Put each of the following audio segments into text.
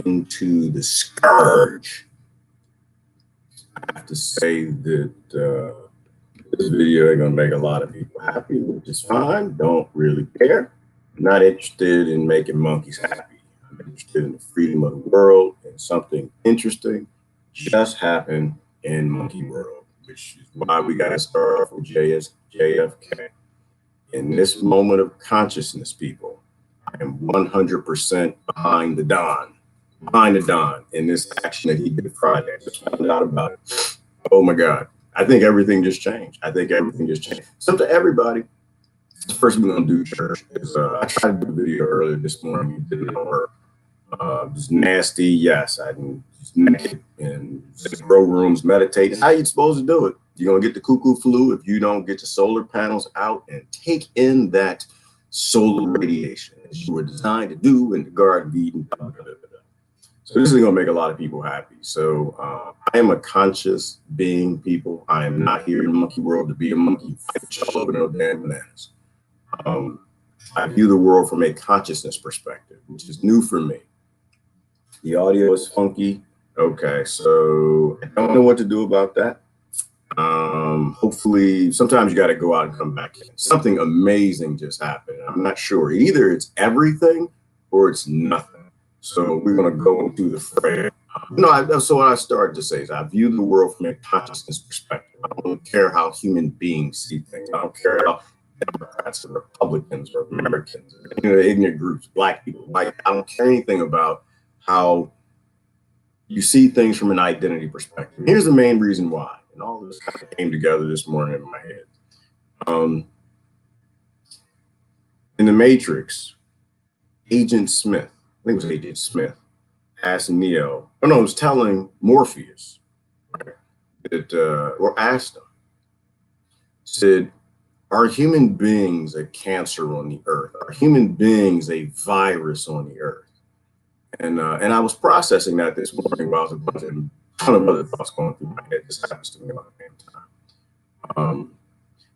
into the scourge. I have to say that this video ain't gonna make a lot of people happy, which is fine. Don't really care. I'm not interested in making monkeys happy. I'm interested in the freedom of the world, and something interesting just happened in monkey world, which is why we got to start off with JFK. In this moment of consciousness, people, I am 100% behind the Don in this action that he did Friday. I just found out about it. Oh my God. I think everything just changed. So to everybody, the first thing we're going to do, church, is I tried to do a video earlier this morning. It didn't work. Just nasty. Yes, I can just naked and grow rooms, meditate. How you supposed to do it? You're going to get the cuckoo flu if you don't get your solar panels out and take in that solar radiation as you were designed to do in the Garden of Eden. So this is going to make a lot of people happy. So I am a conscious being, people. I am not here in the monkey world to be a monkey. All over no damn bananas. I view the world from a consciousness perspective, which is new for me. The audio is funky. Okay, so I don't know what to do about that. Hopefully, sometimes you got to go out and come back in. Something amazing just happened. I'm not sure. Either it's everything or it's nothing. So we're going to go into the fray. So what I started to say is I view the world from a consciousness perspective. I don't care how human beings see things. I don't care how Democrats or Republicans or Americans, or ignorant groups, black people, white. I don't care anything about how you see things from an identity perspective. Here's the main reason why, and all of this kind of came together this morning in my head. In the Matrix, Agent Smith, I think it was Agent Smith, asked Neo, it was telling Morpheus, right, that, or asked him, said, are human beings a cancer on the earth? Are human beings a virus on the earth? And I was processing that this morning while I was a bunch of ton of other thoughts going through my head. This happens to me all the damn time.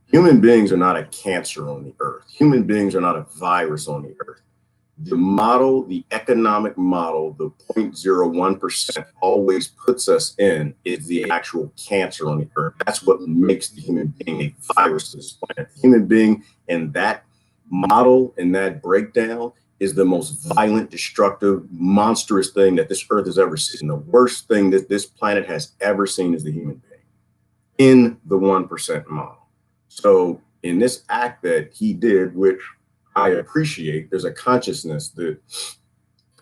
Human beings are not a cancer on the earth. Human beings are not a virus on the earth. The model, the economic model, the 0.01% always puts us in is the actual cancer on the earth. That's what makes the human being a virus to this planet. The human being in that model, in that breakdown, is the most violent, destructive, monstrous thing that this earth has ever seen. The worst thing that this planet has ever seen is the human being in the 1% model. So in this act that he did, which I appreciate, there's a consciousness that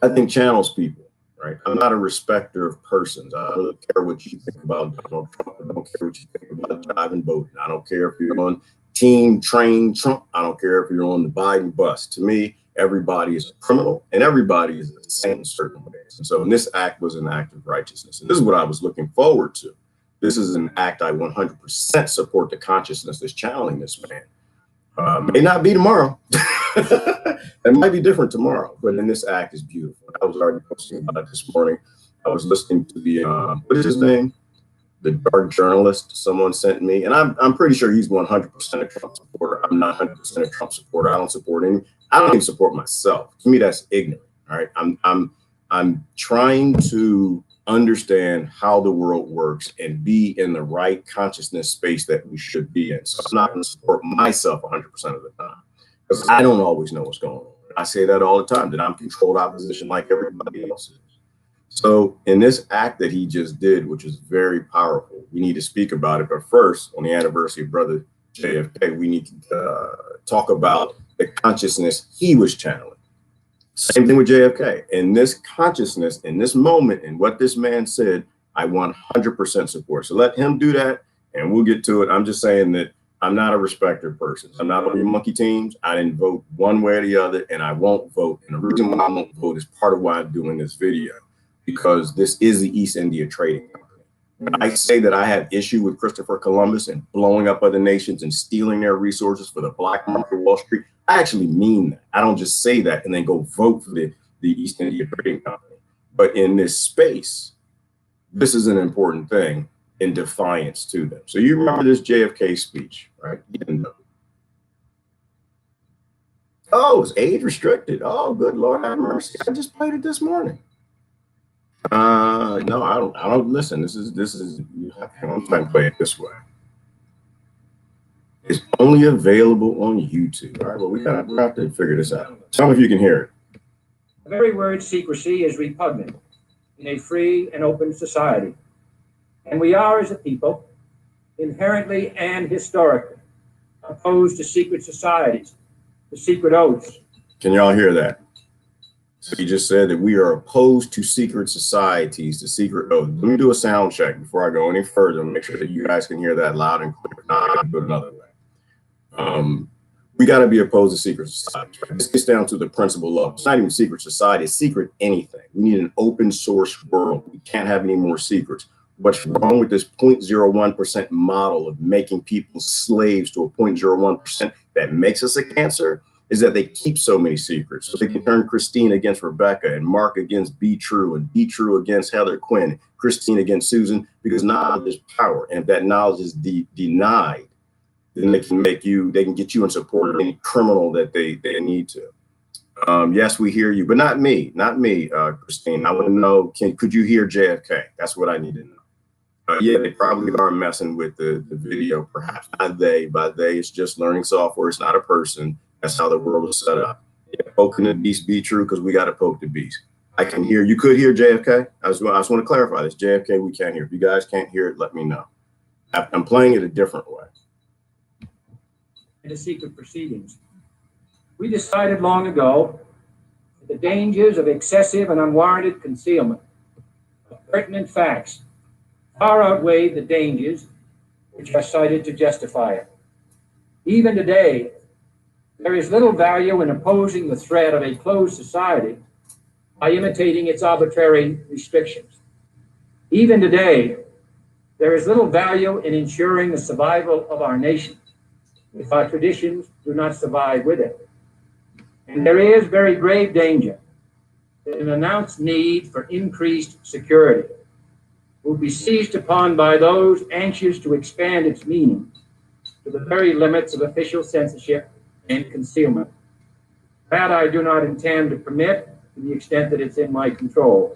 I think channels people, right? I'm not a respecter of persons. I don't care what you think about Donald Trump. I don't care what you think about driving boating. I don't care if you're on Team Train Trump. I don't care if you're on the Biden bus. To me, everybody is a criminal and everybody is the same in certain ways. And so in this act was an act of righteousness. And this is what I was looking forward to. This is an act I 100% support the consciousness that's channeling this man. May not be tomorrow. It might be different tomorrow, but in this act is beautiful. I was already posting about it this morning. I was listening to the, what is his name? The dark journalist someone sent me. And I'm pretty sure he's 100% a Trump supporter. I'm not 100% a Trump supporter. I don't support any. I don't even support myself. To me, that's ignorant. All right. I'm trying to understand how the world works and be in the right consciousness space that we should be in. So I'm not going to support myself 100% of the time because I don't always know what's going on. I say that all the time, that I'm controlled opposition like everybody else is. So in this act that he just did, which is very powerful, we need to speak about it. But first, on the anniversary of Brother JFK, we need to talk about the consciousness he was channeling. Same thing with JFK. In this consciousness, in this moment, and what this man said, I 100% support. So let him do that, and we'll get to it. I'm just saying that I'm not a respecter of persons. I'm not on your monkey teams. I didn't vote one way or the other, and I won't vote. And the reason why I won't vote is part of why I'm doing this video, because this is the East India Trading Company. When I say that I have issue with Christopher Columbus and blowing up other nations and stealing their resources for the black market, Wall Street, I actually mean that. I don't just say that and then go vote for the East India Trading Company. But in this space, this is an important thing in defiance to them. So you remember this JFK speech, right? Oh, it's age restricted. Oh, good Lord have mercy. I just played it this morning. No, I don't listen. This is, I'm trying to play it this way. It's only available on YouTube. All right, well, we have to figure this out. Tell me if you can hear it. The very word secrecy is repugnant in a free and open society. And we are, as a people, inherently and historically opposed to secret societies, to secret oaths. Can y'all hear that? So he just said that we are opposed to secret societies, to secret oaths. Let me do a sound check before I go any further and make sure that you guys can hear that loud and clear. I'll do it another way. We got to be opposed to secret societies. Right? This gets down to the principle level. It's not even secret society, it's secret anything. We need an open source world. We can't have any more secrets. What's wrong with this 0.01% model of making people slaves to a 0.01% that makes us a cancer is that they keep so many secrets. So they can turn Christine against Rebecca and Mark against B. True and B. True against Heather Quinn, Christine against Susan, because knowledge is power. And if that knowledge is denied, then they can get you in support of any criminal that they need to. Yes, we hear you, but not me, Christine. I want to know, could you hear JFK? That's what I need to know. Yeah, they probably are messing with the video, perhaps. Not they, by they, it's just learning software. It's not a person. That's how the world is set up. Yeah, poking the beast, be true, because we got to poke the beast. I can hear, you could hear JFK. I just want to clarify this. JFK, we can't hear. If you guys can't hear it, let me know. I'm playing it a different way. The secret proceedings. We decided long ago that the dangers of excessive and unwarranted concealment of pertinent facts far outweigh the dangers which are cited to justify it. Even today, there is little value in opposing the threat of a closed society by imitating its arbitrary restrictions. Even today, there is little value in ensuring the survival of our nation if our traditions do not survive with it. And there is very grave danger that an announced need for increased security will be seized upon by those anxious to expand its meaning to the very limits of official censorship and concealment. That I do not intend to permit to the extent that it's in my control.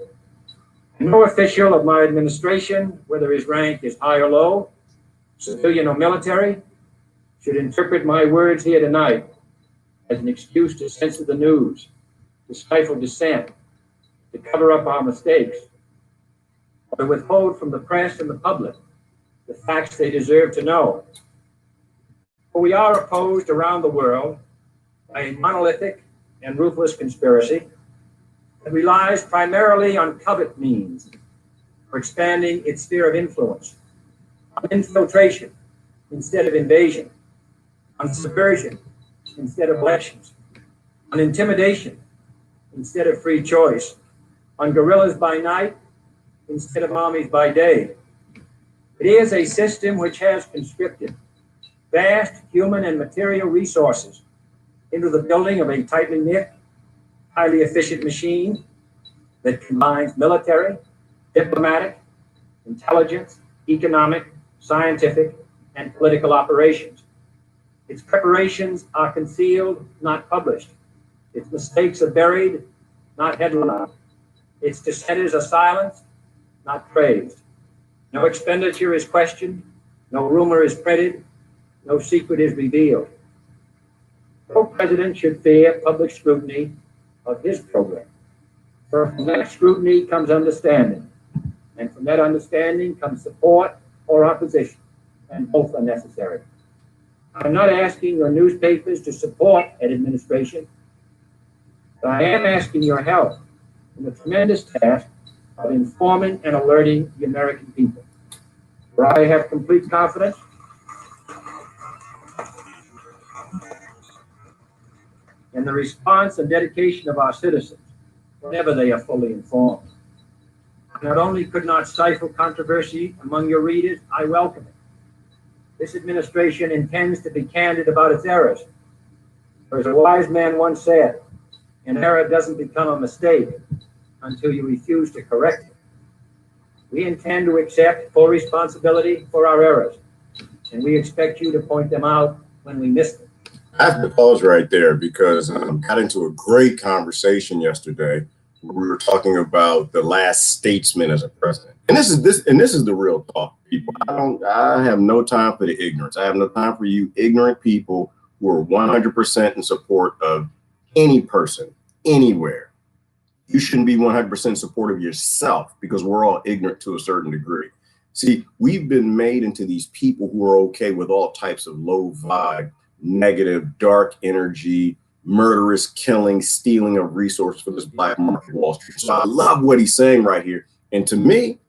And no official of my administration, whether his rank is high or low, civilian or military, should interpret my words here tonight as an excuse to censor the news, to stifle dissent, to cover up our mistakes, or to withhold from the press and the public the facts they deserve to know. For we are opposed around the world by a monolithic and ruthless conspiracy that relies primarily on covert means for expanding its sphere of influence, on infiltration instead of invasion, on subversion instead of elections, on intimidation instead of free choice, on guerrillas by night instead of armies by day. It is a system which has conscripted vast human and material resources into the building of a tightly knit, highly efficient machine that combines military, diplomatic, intelligence, economic, scientific, and political operations. Its preparations are concealed, not published. Its mistakes are buried, not headlined. Its dissenters are silenced, not praised. No expenditure is questioned, no rumor is printed, no secret is revealed. No president should fear public scrutiny of his program. For from that scrutiny comes understanding, and from that understanding comes support or opposition, and both are necessary. I'm not asking your newspapers to support an administration, but I am asking your help in the tremendous task of informing and alerting the American people. For I have complete confidence in the response and dedication of our citizens whenever they are fully informed. I not only could not stifle controversy among your readers, I welcome it. This administration intends to be candid about its errors. For as a wise man once said, an error doesn't become a mistake until you refuse to correct it. We intend to accept full responsibility for our errors, and we expect you to point them out when we miss them. I have to pause right there because I got into a great conversation yesterday We were talking about the last statesman as a president. And this is the real talk, people. I have no time for the ignorance. I have no time for you ignorant people who are 100% in support of any person, anywhere. You shouldn't be 100% support of yourself, because we're all ignorant to a certain degree. See, we've been made into these people who are okay with all types of low vibe, negative, dark energy, murderous killing, stealing of resources for this black market Wall Street. So I love what he's saying right here. And to me,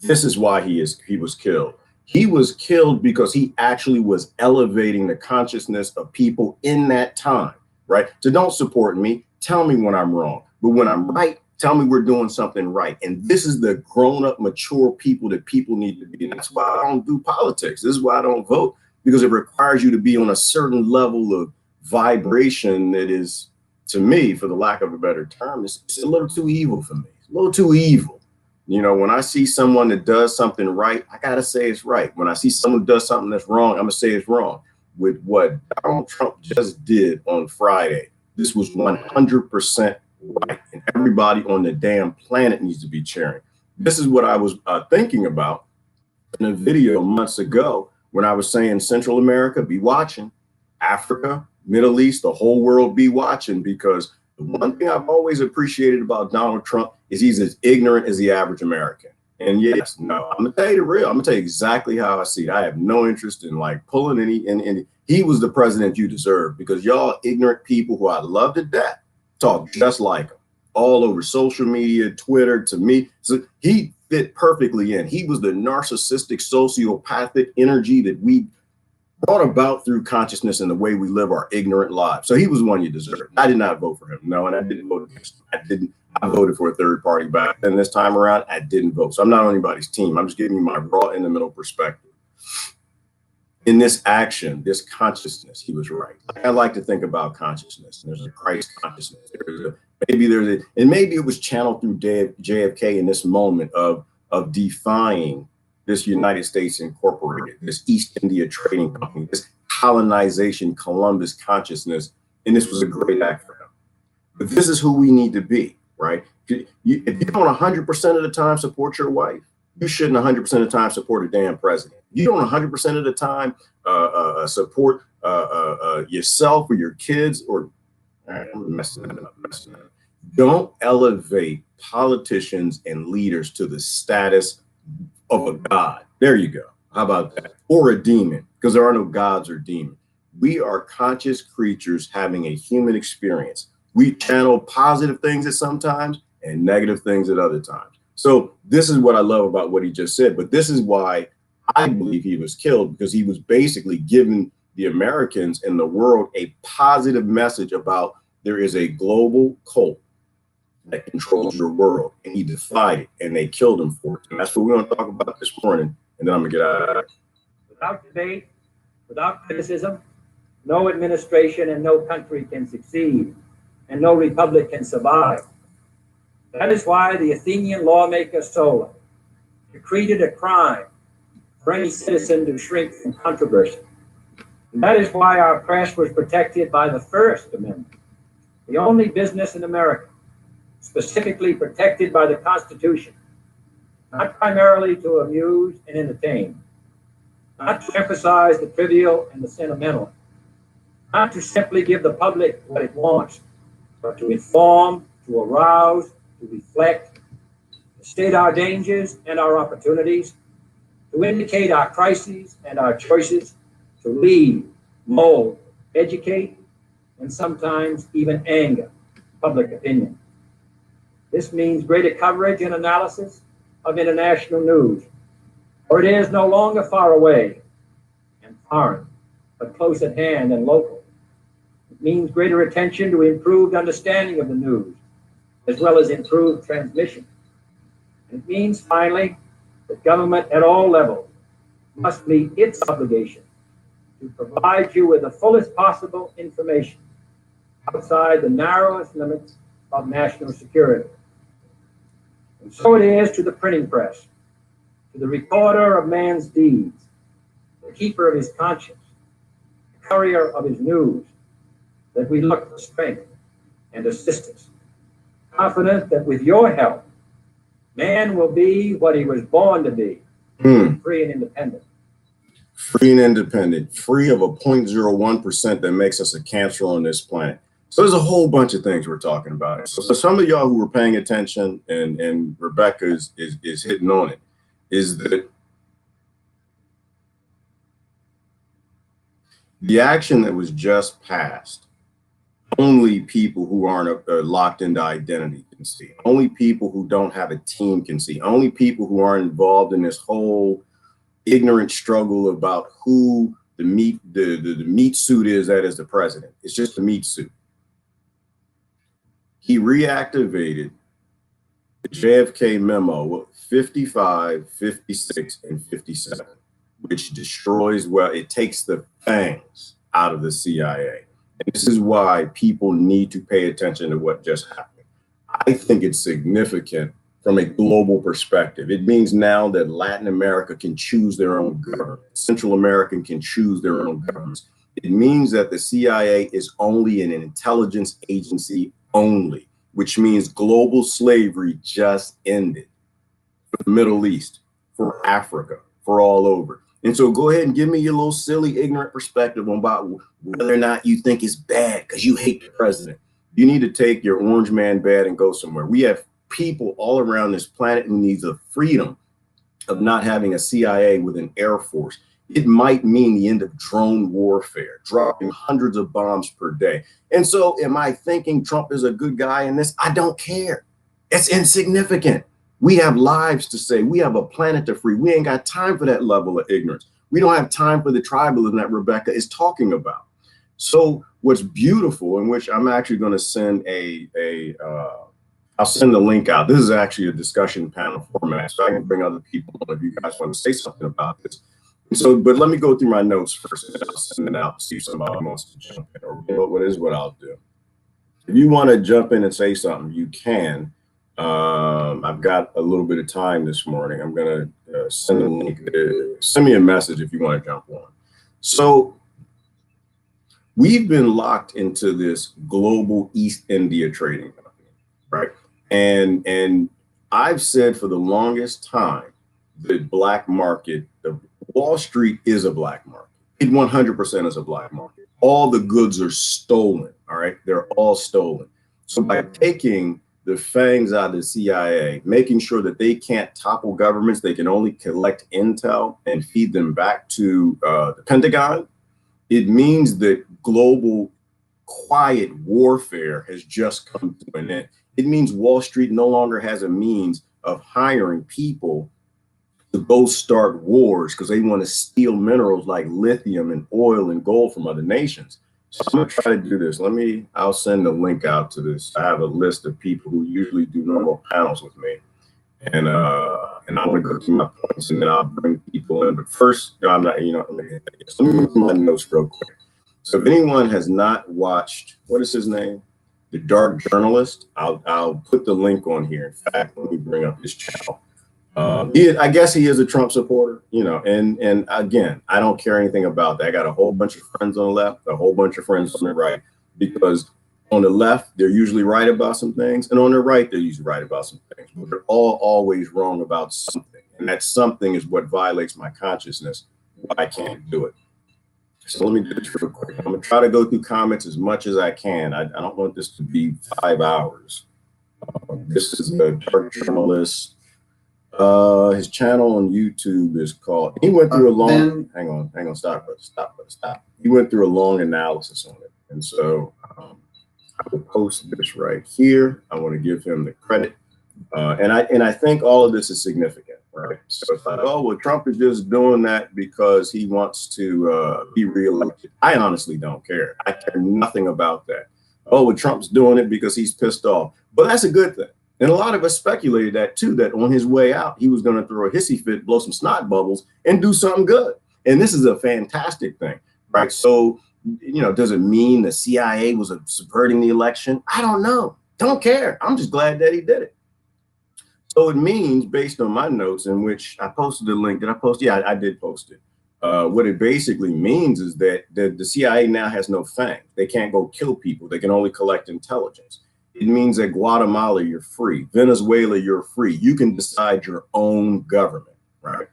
this is why he was killed. He was killed because he actually was elevating the consciousness of people in that time, right? So don't support me. Tell me when I'm wrong. But when I'm right, tell me we're doing something right. And this is the grown-up, mature people that people need to be. And that's why I don't do politics. This is why I don't vote, because it requires you to be on a certain level of vibration that is, to me, for the lack of a better term, it's a little too evil for me. It's a little too evil. You know, when I see someone that does something right, I gotta say it's right. When I see someone who does something that's wrong, I'm gonna say it's wrong. With what Donald Trump just did on Friday, this was 100% right, and everybody on the damn planet needs to be cheering. This is what I was thinking about in a video months ago when I was saying Central America, be watching, Africa, Middle East, the whole world be watching, because the one thing I've always appreciated about Donald Trump is he's as ignorant as the average American. And yes, no, I'm gonna tell you the real. I'm gonna tell you exactly how I see it. I have no interest in like pulling any. He was the president you deserve, because y'all ignorant people who I love to death talk just like him all over social media, Twitter, to me. So he fit perfectly in. He was the narcissistic, sociopathic energy that we brought about through consciousness and the way we live our ignorant lives. So he was one you deserved. I did not vote for him. No, and I didn't vote against him. I voted for a third party back then. This time around, I didn't vote. So I'm not on anybody's team. I'm just giving you my raw in the middle perspective. In this action, this consciousness, he was right. I like to think about consciousness. There's a Christ consciousness. And maybe it was channeled through JFK in this moment of defying this United States Incorporated, this East India Trading Company, this colonization, Columbus consciousness. And this was a great act for him. But this is who we need to be, right? If you don't 100% of the time support your wife, you shouldn't 100% of the time support a damn president. You don't 100% of the time support yourself or your kids, or I'm messing it up. Don't elevate politicians and leaders to the status of a god. There you go. How about that? Or a demon, because there are no gods or demons. We are conscious creatures having a human experience. We channel positive things at some times and negative things at other times. So this is what I love about what he just said. But this is why I believe he was killed, because he was basically giving the Americans and the world a positive message about there is a global cult that controls your world, and he defied it, and they killed him for it. And that's what we're going to talk about this morning, and then I'm going to get out of it. Without debate, without criticism, no administration and no country can succeed, and no republic can survive. That is why the Athenian lawmaker Solon decreed it a crime for any citizen to shrink from controversy. And that is why our press was protected by the First Amendment, the only business in America specifically protected by the Constitution, not primarily to amuse and entertain, not to emphasize the trivial and the sentimental, not to simply give the public what it wants, but to inform, to arouse, to reflect, to state our dangers and our opportunities, to indicate our crises and our choices, to lead, mold, educate, and sometimes even anger public opinion. This means greater coverage and analysis of international news, for it is no longer far away and foreign, but close at hand and local. It means greater attention to improved understanding of the news, as well as improved transmission. And it means, finally, that government at all levels must meet its obligation to provide you with the fullest possible information outside the narrowest limits of national security. And so it is to the printing press, to the recorder of man's deeds, the keeper of his conscience, the courier of his news, that we look for strength and assistance. confident that with your help, man will be what he was born to be, free and independent. Free and independent, free of a 0.01% that makes us a cancer on this planet. So there's a whole bunch of things we're talking about. So some of y'all who were paying attention, and Rebecca is hitting on it, is that the action that was just passed, only people who aren't locked into identity can see. Only people who don't have a team can see. Only people who aren't involved in this whole ignorant struggle about who the meat suit is that is the president. It's just the meat suit. He reactivated the JFK memo 55, 56, and 57, which destroys, well, it takes the fangs out of the CIA. And this is why people need to pay attention to what just happened. I think it's significant from a global perspective. It means now that Latin America can choose their own government. Central America can choose their own governments. It means that the CIA is only an intelligence agency only, which means global slavery just ended for the Middle East, for Africa, for all over. And so go ahead and give me your little silly, ignorant perspective about whether or not you think it's bad because you hate the president. You need to take your orange man bad and go somewhere. We have people all around this planet who needs the freedom of not having a CIA with an air force. It might mean the end of drone warfare, dropping hundreds of bombs per day. And so am I thinking Trump is a good guy in this? I don't care. It's insignificant. We have lives to save. We have a planet to free. We ain't got time for that level of ignorance. We don't have time for the tribalism that Rebecca is talking about. So what's beautiful, in which I'm actually going to send I'll send the link out. This is actually a discussion panel format, so I can bring other people on if you guys want to say something about this. So, but let me go through my notes first, and I'll send it out to see if somebody wants to jump in. Or what I'll do. If you want to jump in and say something, you can. I've got a little bit of time this morning. I'm going to send a link. Send me a message if you want to jump on. So we've been locked into this global East India trading company, right? And I've said for the longest time, the black market, the Wall Street is a black market. It 100% is a black market. All the goods are stolen. All right. They're all stolen. So by taking the fangs out of the CIA, making sure that they can't topple governments, they can only collect intel and feed them back to the Pentagon, it means that global quiet warfare has just come to an end. It means Wall Street no longer has a means of hiring people to go start wars because they want to steal minerals like lithium and oil and gold from other nations. So I'm gonna try to do this. I'll send a link out to this. I have a list of people who usually do normal panels with me. And I'm gonna go through my points and then I'll bring people in. But first, I'm not, let me go through my notes real quick. So if anyone has not watched, what is his name? The Dark Journalist, I'll put the link on here. In fact, let me bring up his channel. I guess he is a Trump supporter, and again, I don't care anything about that. I got a whole bunch of friends on the left, a whole bunch of friends on the right, because on the left, they're usually right about some things, and on the right, they're usually right about some things. But they're all always wrong about something, and that something is what violates my consciousness. I can't do it. So let me do this real quick. I'm gonna try to go through comments as much as I can. I don't want this to be 5 hours. This is a Dark Journalist. His channel on YouTube is called, he went through a long, hang on, stop. He went through a long analysis on it. And so I will post this right here. I want to give him the credit. And I think all of this is significant, right? So it's like, oh, well, Trump is just doing that because he wants to be reelected. I honestly don't care. I care nothing about that. Oh, well, Trump's doing it because he's pissed off. But that's a good thing. And a lot of us speculated that too, that on his way out, he was going to throw a hissy fit, blow some snot bubbles and do something good. And this is a fantastic thing, right? So, does it mean the CIA was subverting the election? I don't know. Don't care. I'm just glad that he did it. So it means, based on my notes, in which I posted the link. Did I post? Yeah, I did post it. What it basically means is that the CIA now has no fangs. They can't go kill people. They can only collect intelligence. It means that Guatemala, you're free. Venezuela, you're free. You can decide your own government, right?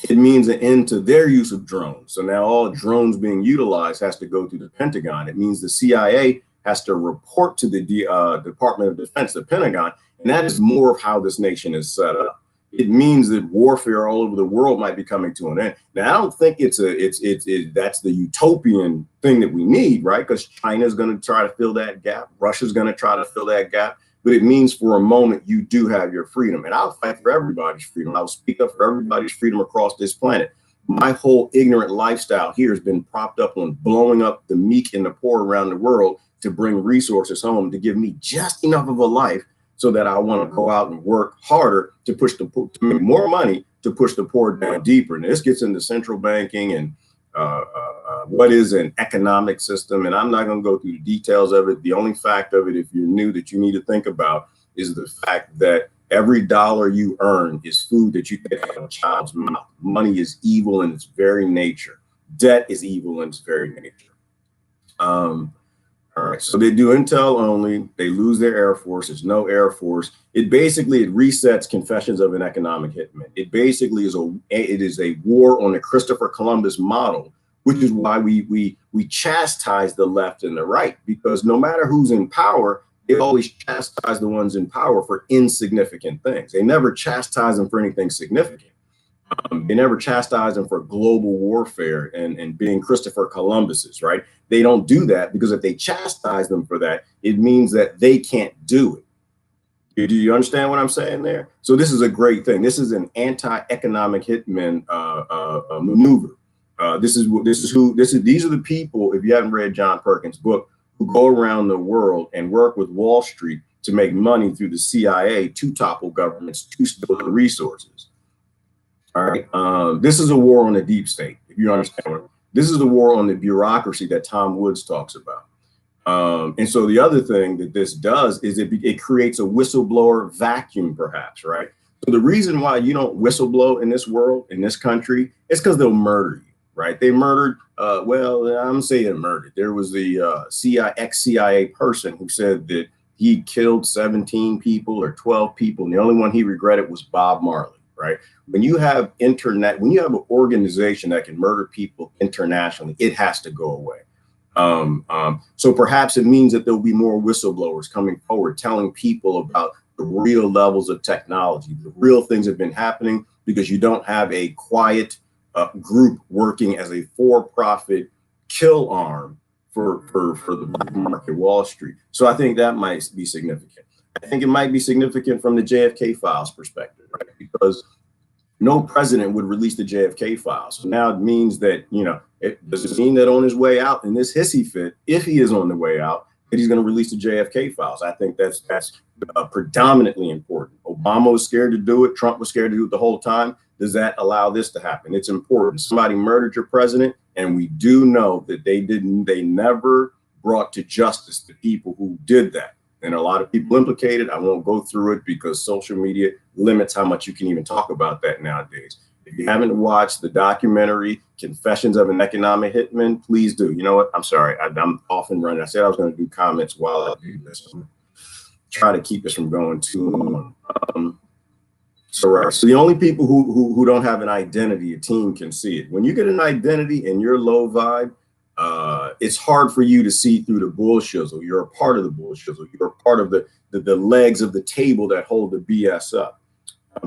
It means an end to their use of drones. So now all drones being utilized has to go through the Pentagon. It means the CIA has to report to the Department of Defense, the Pentagon, and that is more of how this nation is set up. It means that warfare all over the world might be coming to an end. Now, I don't think that's the utopian thing that we need, right? Because China's going to try to fill that gap. Russia's going to try to fill that gap. But it means for a moment you do have your freedom. And I'll fight for everybody's freedom. I'll speak up for everybody's freedom across this planet. My whole ignorant lifestyle here has been propped up on blowing up the meek and the poor around the world to bring resources home, to give me just enough of a life so that I want to go out and work harder to push the poor, to make more money to push the poor down deeper. And this gets into central banking and what is an economic system. And I'm not going to go through the details of it. The only fact of it, if you're new, that you need to think about is the fact that every dollar you earn is food that you take out of a child's mouth. Money is evil in its very nature. Debt is evil in its very nature. All right, so they do intel only. They lose their Air Force. There's no Air Force. It resets Confessions of an Economic Hitman. It basically is a war on the Christopher Columbus model, which is why we chastise the left and the right, because no matter who's in power, they always chastise the ones in power for insignificant things. They never chastise them for anything significant. They never chastise them for global warfare and being Christopher Columbuses, right? They don't do that because if they chastise them for that, it means that they can't do it. Do you understand what I'm saying there? So this is a great thing. This is an anti-economic hitman maneuver. These are the people, if you haven't read John Perkins' book, who go around the world and work with Wall Street to make money through the CIA to topple governments, to steal the resources. All right. This is a war on the deep state, if you understand. This is the war on the bureaucracy that Tom Woods talks about. And so the other thing that this does is it creates a whistleblower vacuum, perhaps, right? So the reason why you don't whistleblow in this world, in this country, is because they'll murder you, right? They murdered, I'm saying murdered. There was the ex-CIA person who said that he killed 17 people or 12 people, and the only one he regretted was Bob Marley. Right. When you have an organization that can murder people internationally, it has to go away. So perhaps it means that there'll be more whistleblowers coming forward, telling people about the real levels of technology, the real things that have been happening, because you don't have a quiet group working as a for-profit kill arm for the black market, Wall Street. So I think that might be significant. I think it might be significant from the JFK files perspective, right? Because no president would release the JFK files. So now it means that, does it mean that on his way out in this hissy fit, if he is on the way out, that he's going to release the JFK files? I think that's predominantly important. Obama was scared to do it. Trump was scared to do it the whole time. Does that allow this to happen? It's important. Somebody murdered your president, and we do know that they never brought to justice the people who did that. And a lot of people implicated. I won't go through it because social media limits how much you can even talk about that nowadays. If you haven't watched the documentary Confessions of an Economic Hitman, please do. You know what? I'm sorry. I'm off and running. I said I was going to do comments while I do this. Try to keep this from going too long. So the only people who don't have an identity, a team can see it. When you get an identity and you're low vibe, it's hard for you to see through the bullshizzle. You're a part of the bullshizzle. You're a part of the legs of the table that hold the BS up.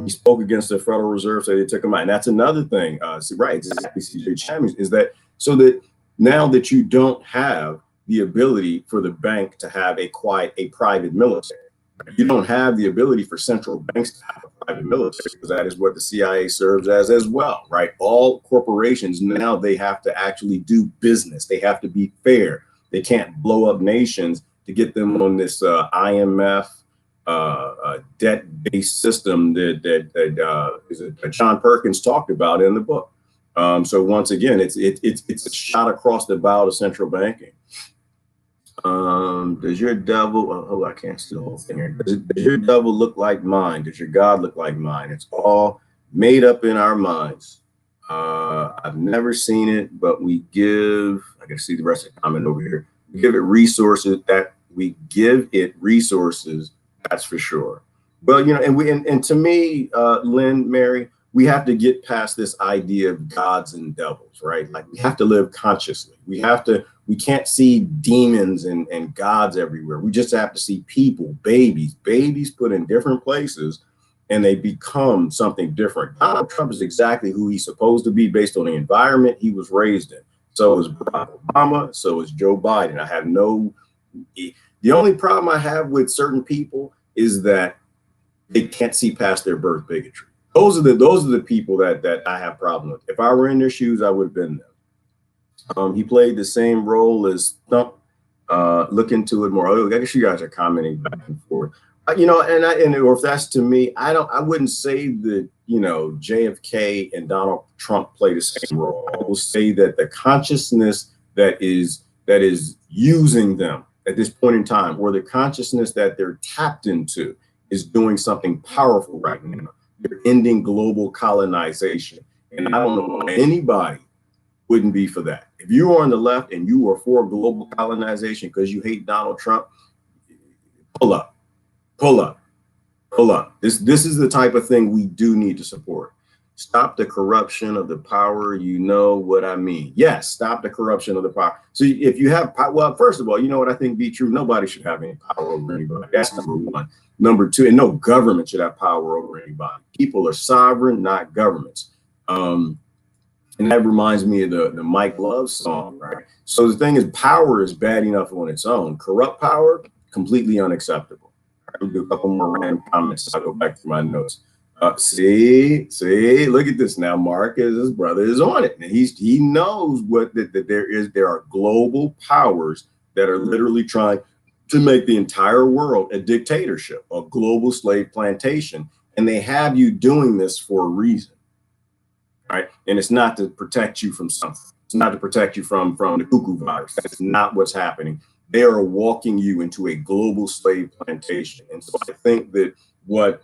He spoke against the Federal Reserve, so they took him out. And that's another thing, right? Exactly, CJ Champions, is that so that now that you don't have the ability for the bank to have a private military, you don't have the ability for central banks to have a private military, because that is what the CIA serves as well, right? All corporations now, they have to actually do business. They have to be fair. They can't blow up nations to get them on this IMF debt-based system that John Perkins talked about in the book. So once again, it's a shot across the bow to central banking. Does your devil, I can't see the whole thing here. Does your devil look like mine? Does your God look like mine? It's all made up in our minds. I've never seen it, but we give, I can see the rest of the comment over here. We give it resources that We give it resources, that's for sure. Well, you know, and to me, Lynn, Mary, we have to get past this idea of gods and devils, right? Like we have to live consciously. We can't see demons and gods everywhere. We just have to see people, babies put in different places, and they become something different. Donald Trump is exactly who he's supposed to be based on the environment he was raised in. So is Barack Obama, so is Joe Biden. The only problem I have with certain people is that they can't see past their birth bigotry. Those are the people that I have problem with. If I were in their shoes, I would have been them. He played the same role as Trump. Look into it more. Oh, I guess you guys are commenting back and forth. You know, or if that's to me, I wouldn't say that, you know, JFK and Donald Trump play the same role. I will say that the consciousness that is using them at this point in time, or the consciousness that they're tapped into, is doing something powerful right now. They're ending global colonization. And I don't know why anybody wouldn't be for that. If you are on the left and you are for global colonization because you hate Donald Trump, pull up. This is the type of thing we do need to support. Stop the corruption of the power. You know what I mean? Yes, stop the corruption of the power. So if you have, well, first of all, you know what I think be true? Nobody should have any power over anybody. That's number one. Number two, and no government should have power over anybody. People are sovereign, not governments. And that reminds me of the Mike Love song, right? So the thing is, power is bad enough on its own. Corrupt power, completely unacceptable. I'll do a couple more random comments. I'll go back to my notes. See, look at this now. Marcus, his brother, is on it, and he knows that there are global powers that are literally trying to make the entire world a dictatorship, a global slave plantation, and they have you doing this for a reason, right? And it's not to protect you from something. It's not to protect you from the cuckoo virus. That's not what's happening. They are walking you into a global slave plantation, and so I think that what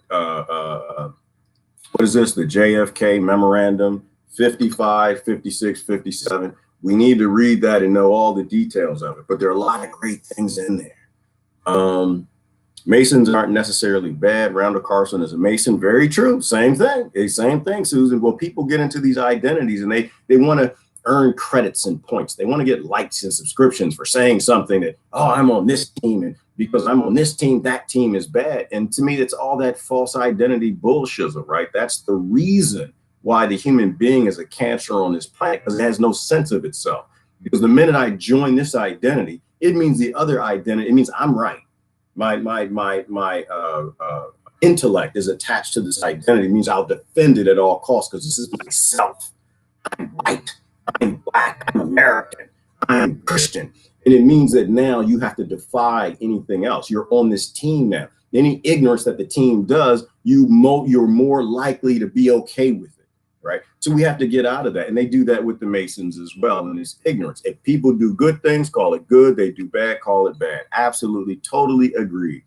is this, the JFK memorandum 55, 56, 57, we need to read that and know all the details of it, but there are a lot of great things in there. Masons aren't necessarily bad. Randall Carlson is a Mason. Very true. Same thing, Susan. Well, people get into these identities and they want to earn credits and points. They want to get likes and subscriptions for saying something that, oh, I'm on this team, and because I'm on this team, that team is bad. And to me, it's all that false identity bullshit, right? That's the reason why the human being is a cancer on this planet, because it has no sense of itself. Because the minute I join this identity, it means the other identity, it means I'm right. My intellect is attached to this identity. It means I'll defend it at all costs because this is myself. I'm white, I'm black, I'm American, I'm Christian. And it means that now you have to defy anything else. You're on this team now. Any ignorance that the team does, you're more likely to be okay with it, right? So we have to get out of that. And they do that with the Masons as well. And it's ignorance. If people do good things, call it good. They do bad, call it bad. Absolutely, totally agree.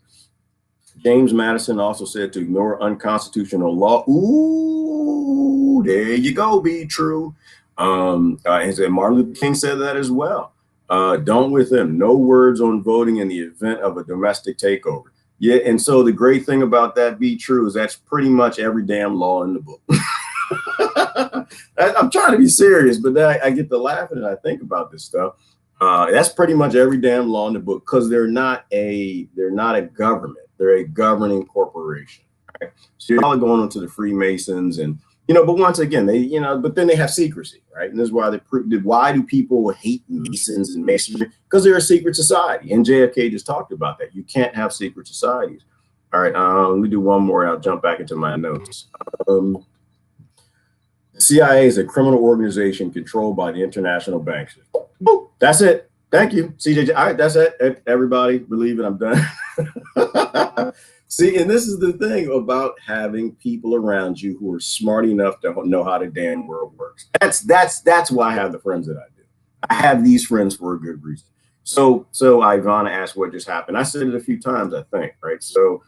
James Madison also said to ignore unconstitutional law. Ooh, there you go, be true. And Martin Luther King said that as well. Don't with them. No words on voting in the event of a domestic takeover. Yeah, and so the great thing about that be true is that's pretty much every damn law in the book. I'm trying to be serious, but then I get to laughing and I think about this stuff. That's pretty much every damn law in the book, because they're not a government. They're a governing corporation. Right? So you're all going into the Freemasons, and but once again, but then they have secrecy, right? And this is why why do people hate Masons and Masonry? Because they're a secret society. And JFK just talked about that. You can't have secret societies. All right, let me do one more. I'll jump back into my notes. The CIA is a criminal organization controlled by the international banks. That's it. Thank you, CJ. All right, that's it. Everybody, believe it. I'm done. See, and this is the thing about having people around you who are smart enough to know how the damn world works. That's why I have the friends that I do. I have these friends for a good reason. So Ivana asked what just happened. I said it a few times, I think, right? So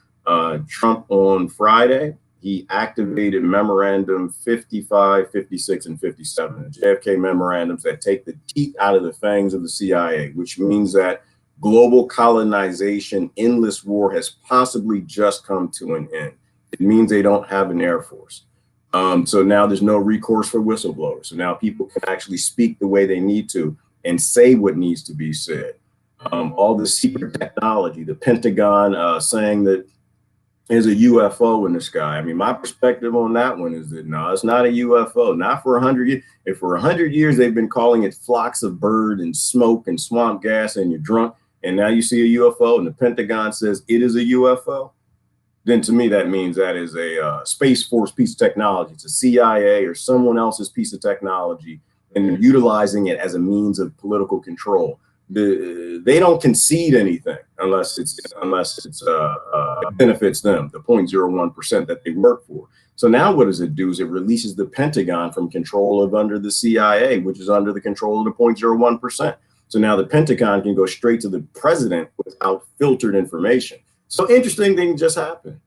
Trump on Friday, he activated memorandum 55, 56, and 57, the JFK memorandums that take the teeth out of the fangs of the CIA, which means that Global colonization, endless war has possibly just come to an end. It means they don't have an air force. So now there's no recourse for whistleblowers. So now people can actually speak the way they need to and say what needs to be said. All the secret technology, the Pentagon saying that there's a UFO in the sky. I mean, my perspective on that one is that no, it's not a UFO. Not for 100 years. If for 100 years they've been calling it flocks of bird and smoke and swamp gas and you're drunk, and now you see a UFO and the Pentagon says it is a UFO, then to me that means that is a Space Force piece of technology. It's a CIA or someone else's piece of technology, and they're utilizing it as a means of political control. They don't concede anything unless it benefits them, the 0.01% that they work for. So now what does it do is it releases the Pentagon from control of under the CIA, which is under the control of the 0.01%. So now the Pentagon can go straight to the president without filtered information. So interesting thing just happened.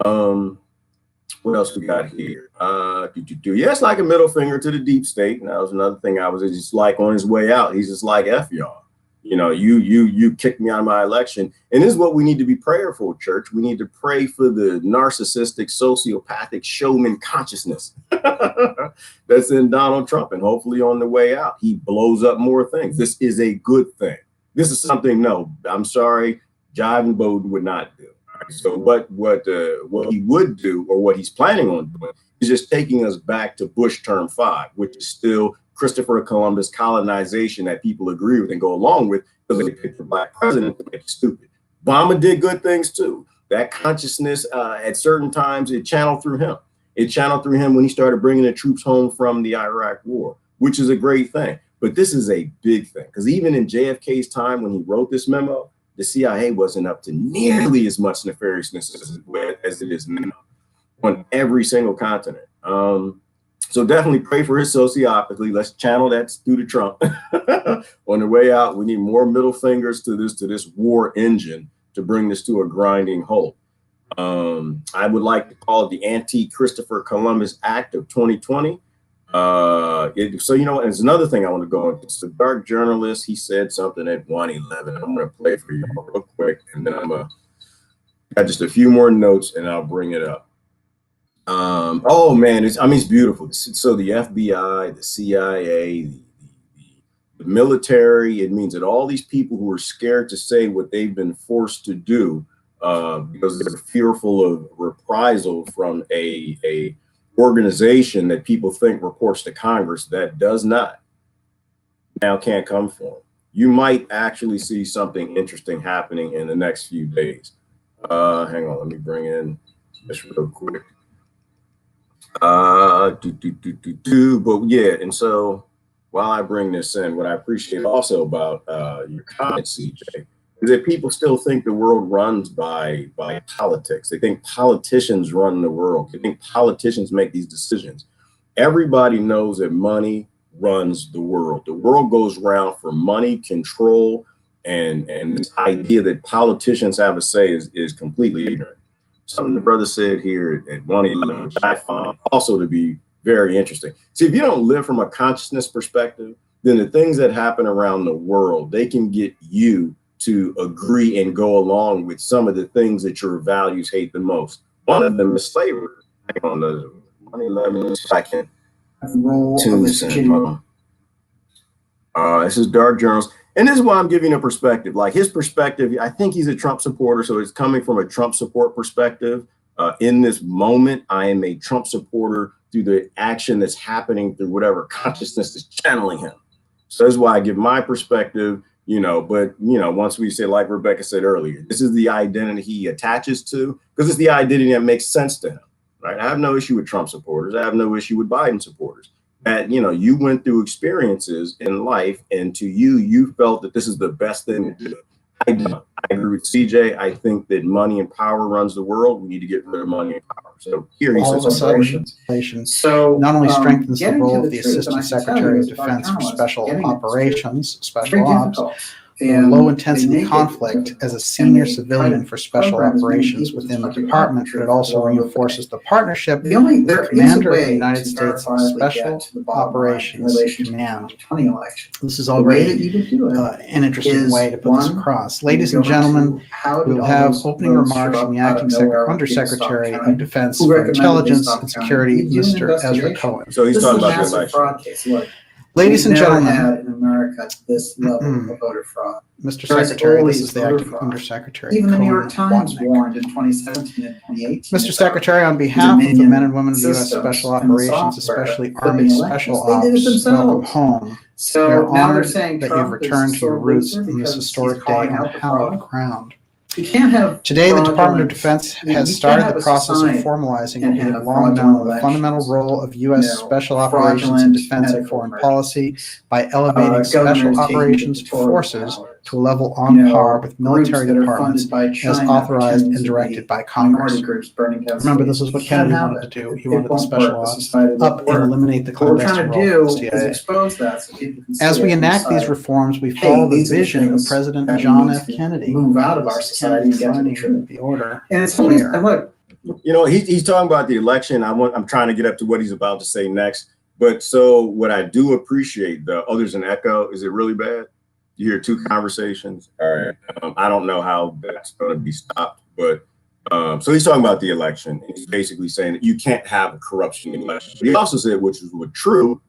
What else we got here? Yeah, it's like a middle finger to the deep state. And that was another thing I was just like on his way out. He's just like, F y'all. You know, you kicked me out of my election. And this is what we need to be prayerful, church. We need to pray for the narcissistic, sociopathic showman consciousness that's in Donald Trump. And hopefully on the way out, he blows up more things. This is a good thing. This is something, no, I'm sorry, Jive and Bowden would not do. So what he would do, or what he's planning on doing, is just taking us back to Bush term 5, which is still Christopher Columbus colonization that people agree with and go along with because they picked the black president to make it stupid. Obama did good things too. That consciousness at certain times, it channeled through him. It channeled through him when he started bringing the troops home from the Iraq war, which is a great thing. But this is a big thing because even in JFK's time when he wrote this memo, the CIA wasn't up to nearly as much nefariousness as it is now on every single continent. So definitely pray for his sociopathy. Let's channel that through to Trump. On the way out, we need more middle fingers to this war engine to bring this to a grinding halt. I would like to call it the Anti-Christopher Columbus Act of 2020. So, you know, there's another thing I want to go into. It's the dark journalist. He said something at 1:11. I'm going to play for you real quick, and then got just a few more notes, and I'll bring it up. Oh man, it's beautiful. So the FBI, the CIA, the military, it means that all these people who are scared to say what they've been forced to do because they're fearful of reprisal from a organization that people think reports to Congress that does not, now can't come for them. You might actually see something interesting happening in the next few days. Hang on, let me bring in this real quick. But yeah, and so while I bring this in, what I appreciate also about your comments, CJ, is that people still think the world runs by politics. They think politicians run the world. They think politicians make these decisions. Everybody knows that money runs the world. The world goes around for money, control, and this idea that politicians have a say is completely ignorant. Something the brother said here at 1:11, which I find also to be very interesting. See, if you don't live from a consciousness perspective, then the things that happen around the world, they can get you to agree and go along with some of the things that your values hate the most. One of them is slavery. Hang on, 1:11, I can tune this in. This is Dark Journals. And this is why I'm giving a perspective. Like his perspective, I think he's a Trump supporter, so it's coming from a Trump support perspective. In this moment, I am a Trump supporter through the action that's happening through whatever consciousness is channeling him. So that's why I give my perspective, you know, but, you know, once we say, like Rebecca said earlier, this is the identity he attaches to because it's the identity that makes sense to him, right? I have no issue with Trump supporters. I have no issue with Biden supporters. That, you know, you went through experiences in life and to you felt that this is the best thing to do. I agree with CJ. I think that money and power runs the world. We need to get rid of money and power. So here he says, so not only strengthens the role of the Assistant Secretary of Defense for Special Operations, Special Ops, in low intensity they make it conflict difficult. as a senior And they civilian try to for special program as many operations people to within the talk about department, the but it truth also along the way. reinforces the partnership There with the is a commander of the way United to States verifiably get Special to the bottom line in Operations relation to the Command. 2020 election. This is The way that already you would do it an interesting is, way to put this one, across. you Ladies go and gentlemen, into how did we will all have those opening votes remarks show from the up out acting of nowhere on Undersecretary Stone of County? Defense Who for recommended Intelligence Stone and County? Security, You do an Mr. Ezra investigation. Cohen. So he's This talking is a about the massive election. fraud case. Look, Ladies we've and never gentlemen, had in America this level of voter fraud. Mr. There is Secretary, this always is the voter acting fraud. Undersecretary. Even the New Cohen York Times Watnick. warned in 2017 and 2018. Mr. Secretary, on behalf of the men and women of the U.S. Systems Special and the Operations, software especially flipping Army elections, Special they did it Ops, welcome themselves. home. We So are now they're honored saying that Trump you've returned is to your a roots loser on this because historic he's day calling on out the hallowed fraud. ground. You can't have Today, the Department of fraudulent- Defense you has can't started have the a process of society formalizing and what we have have long known fraudulent the fundamental elections. role of U.S. Special Operations in Fraudulent defense and medical foreign emergencies. policy by elevating special Governors taking operations dictatorial forces powers. to a level on par with military groups that are departments funded by as China authorized pretending and to directed be by Congress. minority groups burning down Remember, cities. this is what You can't Kennedy have wanted to do. He It wanted the won't special work. The ops society won't up and work. eliminate the What we're clandestine trying to role of do the is CIA. expose that so people can see As it we and enact these decide, reforms, we hey, follow the these are the vision of things President that we John need F. to Kennedy. move out of our This is society and get to the Kennedy truth. signing the order. And it's always, Here. and look, You know, he's talking about the election. I'm trying to get up to what he's about to say next. But so what I do appreciate, the others an echo, is it really bad? You hear two conversations. All right. I don't know how that's going to be stopped, but so he's talking about the election. And he's basically saying that you can't have a corruption in elections. But he also said, which is true,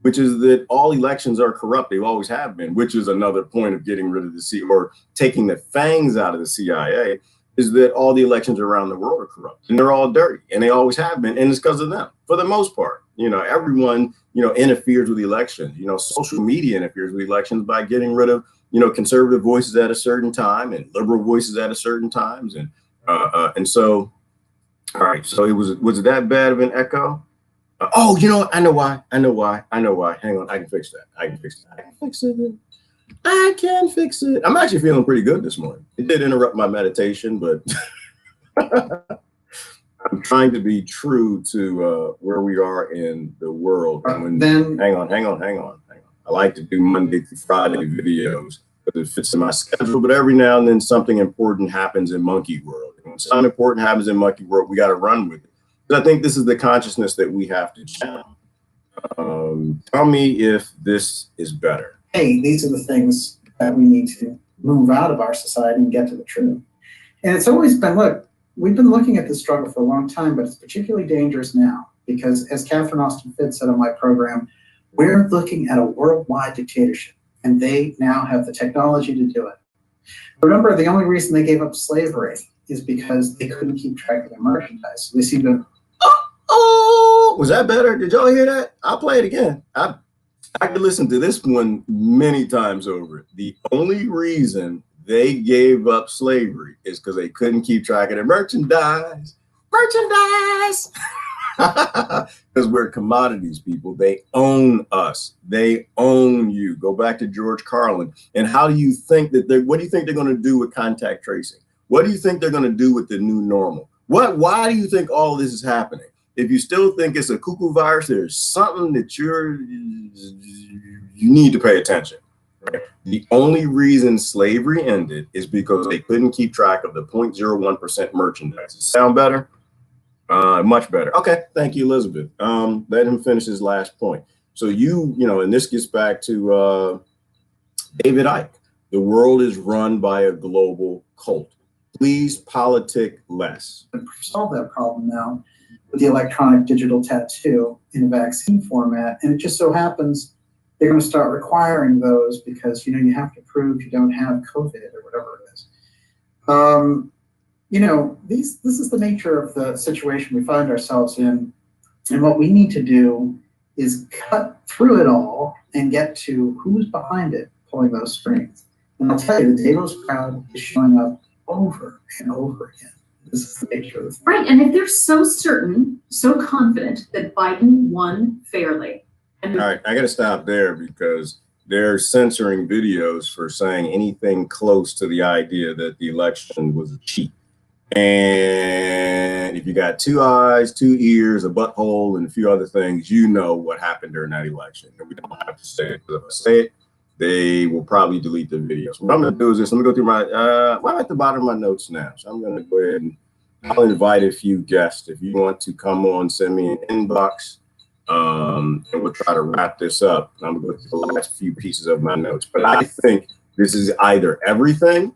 which is that all elections are corrupt. They always have been, which is another point of getting rid of the CIA or taking the fangs out of the CIA, is that all the elections around the world are corrupt and they're all dirty and they always have been. And it's because of them for the most part. You know, everyone, interferes with elections. Social media interferes with elections by getting rid of, conservative voices at a certain time and liberal voices at a certain times. And so, all right. So was it that bad of an echo? I know why. Hang on. I can fix that. I can fix it. I'm actually feeling pretty good this morning. It did interrupt my meditation, but I'm trying to be true to where we are in the world. And hang on. I like to do Monday through Friday videos because it fits in my schedule, but every now and then something important happens in monkey world. And when something important happens in monkey world, we got to run with it. But I think this is the consciousness that we have to channel. Tell me if this is better. hey, these are the things that we need to move out of our society and get to the truth. And it's always been, look, we've been looking at this struggle for a long time, but it's particularly dangerous now because, as Catherine Austin Fitts said on my program, we're looking at a worldwide dictatorship, and they now have the technology to do it. Remember, the only reason they gave up slavery is because they couldn't keep track of their merchandise. So they seem to. Oh, was that better? Did y'all hear that? I'll play it again. I could listen to this one many times over. The only reason they gave up slavery is because they couldn't keep track of their merchandise. Because we're commodities, people. They own us. They own you. Go back to George Carlin. And how do you think what do you think they're going to do with contact tracing? What do you think they're going to do with the new normal? Why do you think all of this is happening? If you still think it's a cuckoo virus, there's something that you need to pay attention. Right? The only reason slavery ended is because they couldn't keep track of the 0.01% merchandise. Sound better? Much better. Okay, thank you, Elizabeth. Let him finish his last point. So and this gets back to David Icke. The world is run by a global cult. Please politic less. Solve that problem now with the electronic digital tattoo in a vaccine format. And it just so happens they're going to start requiring those because, you have to prove you don't have COVID or whatever it is. This is the nature of the situation we find ourselves in. And what we need to do is cut through it all and get to who's behind it, pulling those strings. And I'll tell you, the Davos crowd is showing up over and over again. This is the nature of the thing. Right, and if they're so certain, so confident that Biden won fairly. All right, I got to stop there because they're censoring videos for saying anything close to the idea that the election was a cheat. And if you got 2 eyes, 2 ears, a butthole, and a few other things, you know what happened during that election. And we don't have to say it, because if I say it, they will probably delete the videos. What I'm going to do is this. Let me go through my, well, I'm at the bottom of my notes now. So I'm going to go ahead and I'll invite a few guests. If you want to come on, send me an inbox, and we'll try to wrap this up. I'm going to go through the last few pieces of my notes. But I think this is either everything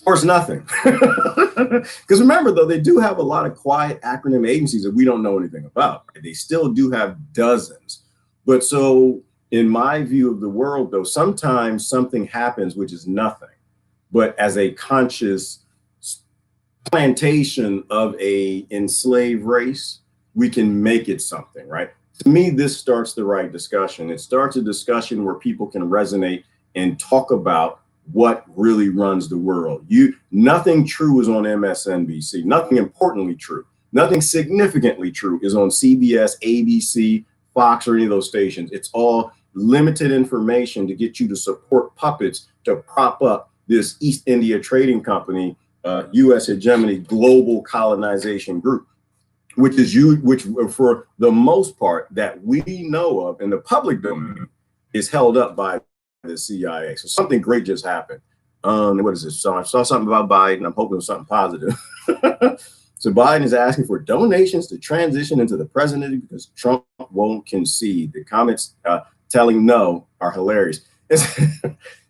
or it's nothing. Because remember, though, they do have a lot of quiet acronym agencies that we don't know anything about. They still do have dozens. But so in my view of the world, though, sometimes something happens which is nothing. But as a conscious plantation of a enslaved race, we can make it something, right? To me, this starts the right discussion. It starts a discussion where people can resonate and talk about what really runs the world. Nothing true is on MSNBC, nothing importantly true, nothing significantly true is on CBS, ABC, Fox, or any of those stations. It's all limited information to get you to support puppets to prop up this East India Trading Company, U.S. hegemony, global colonization group, which for the most part that we know of in the public domain is held up by the CIA. So something great just happened. What is this? So I saw something about Biden. I'm hoping it was something positive. So Biden is asking for donations to transition into the presidency because Trump won't concede. The comments telling no are hilarious.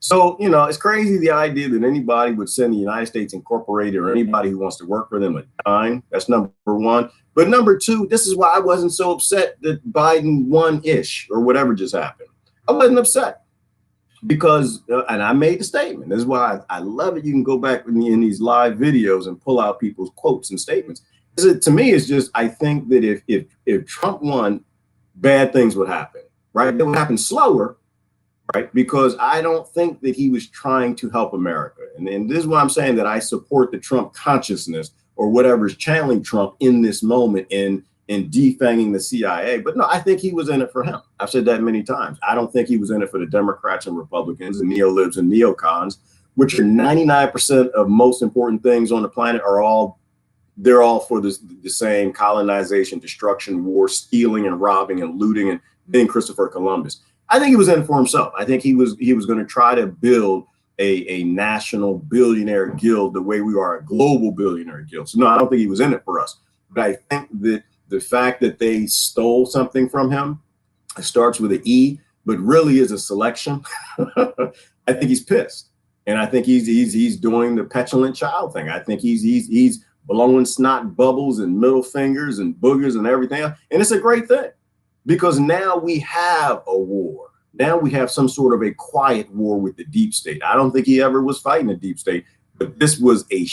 So, you know, it's crazy the idea that anybody would send the United States Incorporated or anybody who wants to work for them a dime. That's number one. But number two, this is why I wasn't so upset that Biden won-ish or whatever just happened. I wasn't upset because, and I made the statement. This is why I love it. You can go back in these live videos and pull out people's quotes and statements. To me, it's just, I think that if Trump won, bad things would happen, right? It would happen slower, right? Because I don't think that he was trying to help America. And this is why I'm saying that I support the Trump consciousness or whatever's channeling Trump in this moment in defanging the CIA. But no, I think he was in it for him. I've said that many times. I don't think he was in it for the Democrats and Republicans and neolibs and neocons, which are 99% of most important things on the planet they're all for the same colonization, destruction, war, stealing and robbing and looting and being Christopher Columbus. I think he was in it for himself. I think he was going to try to build a national billionaire guild the way we are a global billionaire guild. So no, I don't think he was in it for us. But I think that the fact that they stole something from him, it starts with an E, but really is a selection. I think he's pissed. And I think he's doing the petulant child thing. I think he's blowing snot bubbles and middle fingers and boogers and everything else. And it's a great thing because now we have a war. Now we have some sort of a quiet war with the deep state. I don't think he ever was fighting the deep state, but this was a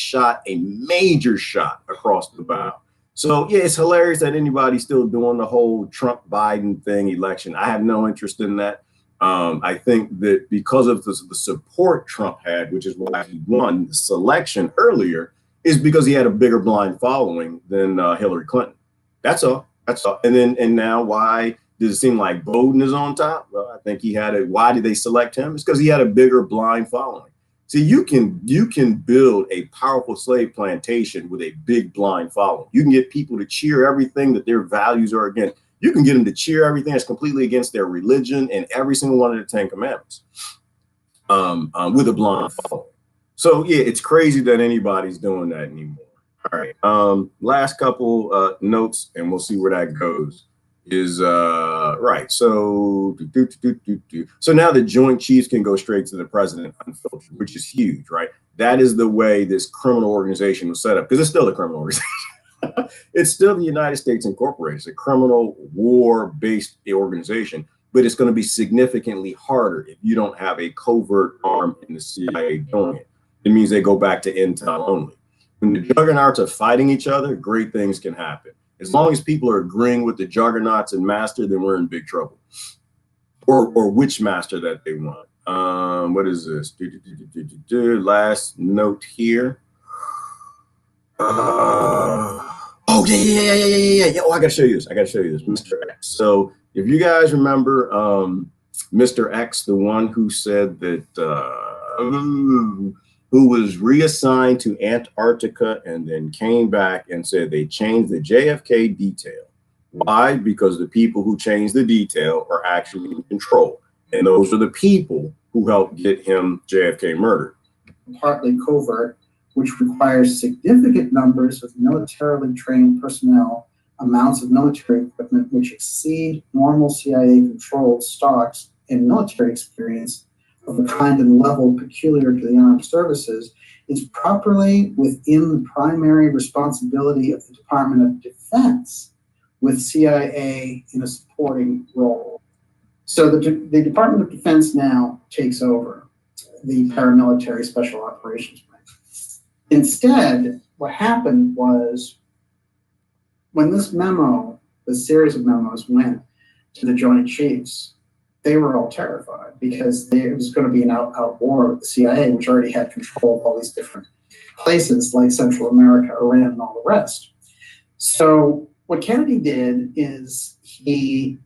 major shot across the bow. So yeah, it's hilarious that anybody's still doing the whole Trump-Biden thing election. I have no interest in that. I think that because of the support Trump had, which is why he won the selection earlier, is because he had a bigger blind following than Hillary Clinton. That's all. That's all. And now why does it seem like Biden is on top? Well, I think why did they select him? It's because he had a bigger blind following. See, you can build a powerful slave plantation with a big blind following. You can get people to cheer everything that their values are against. You can get them to cheer everything that's completely against their religion and every single one of the 10 commandments with a blind following. So yeah, it's crazy that anybody's doing that anymore. All right. Last couple notes, and we'll see where that goes. Is right. So now the Joint Chiefs can go straight to the president unfiltered, which is huge, right? That is the way this criminal organization was set up, because it's still a criminal organization. It's still the United States Incorporated. It's a criminal war-based organization, but it's going to be significantly harder if you don't have a covert arm in the CIA doing it. It means they go back to intel only. When the juggernauts are fighting each other, great things can happen. As long as people are agreeing with the juggernauts and master, then we're in big trouble. Or which master that they want. What is this? Last note here. Oh yeah. Oh, I gotta show you this. Mr. X. So if you guys remember, Mr. X, the one who said that who was reassigned to Antarctica and then came back and said they changed the JFK detail. Why? Because the people who changed the detail are actually in control. And those are the people who helped get him JFK murdered. Partly covert, which requires significant numbers of militarily trained personnel, amounts of military equipment which exceed normal CIA-controlled stocks and military experience of the kind and level peculiar to the armed services, is properly within the primary responsibility of the Department of Defense, with CIA in a supporting role. So the Department of Defense now takes over the paramilitary special operations branch. Instead, what happened was when this memo, the series of memos went to the Joint Chiefs, they were all terrified because it was going to be an out war with the CIA, which already had control of all these different places like Central America, Iran, and all the rest. So what Kennedy did is he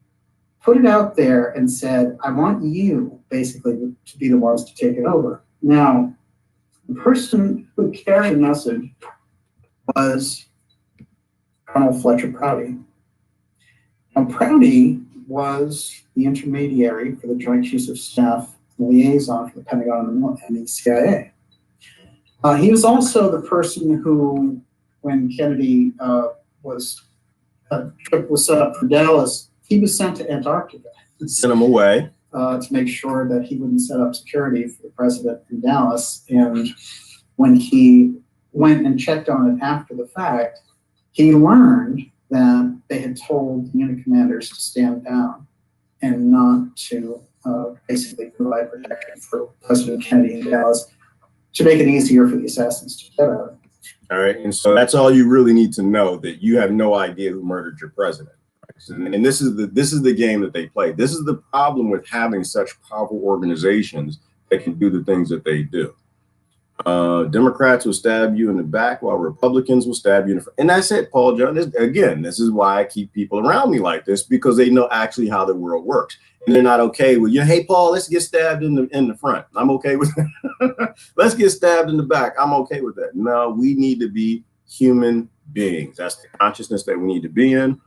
put it out there and said, I want you basically to be the ones to take it over. Now, the person who carried the message was Colonel Fletcher Prouty. Now, Prouty was the intermediary for the Joint Chiefs of Staff, liaison for the Pentagon and the CIA. He was also the person who, when Kennedy trip was set up for Dallas, he was sent to Antarctica. Sent him away. To make sure that he wouldn't set up security for the president in Dallas. And when he went and checked on it after the fact, he learned that they had told the unit commanders to stand down and not to basically provide protection for President Kennedy in Dallas to make it easier for the assassins to get out. All right. And so that's all you really need to know, that you have no idea who murdered your president. And this is the game that they play. This is the problem with having such powerful organizations that can do the things that they do. Democrats will stab you in the back while Republicans will stab you in the front. And that's it, Paul John. This is why I keep people around me like this, because they know actually how the world works. And they're not okay with, hey, Paul, let's get stabbed in the front. I'm okay with that. Let's get stabbed in the back. I'm okay with that. No, we need to be human beings. That's the consciousness that we need to be in.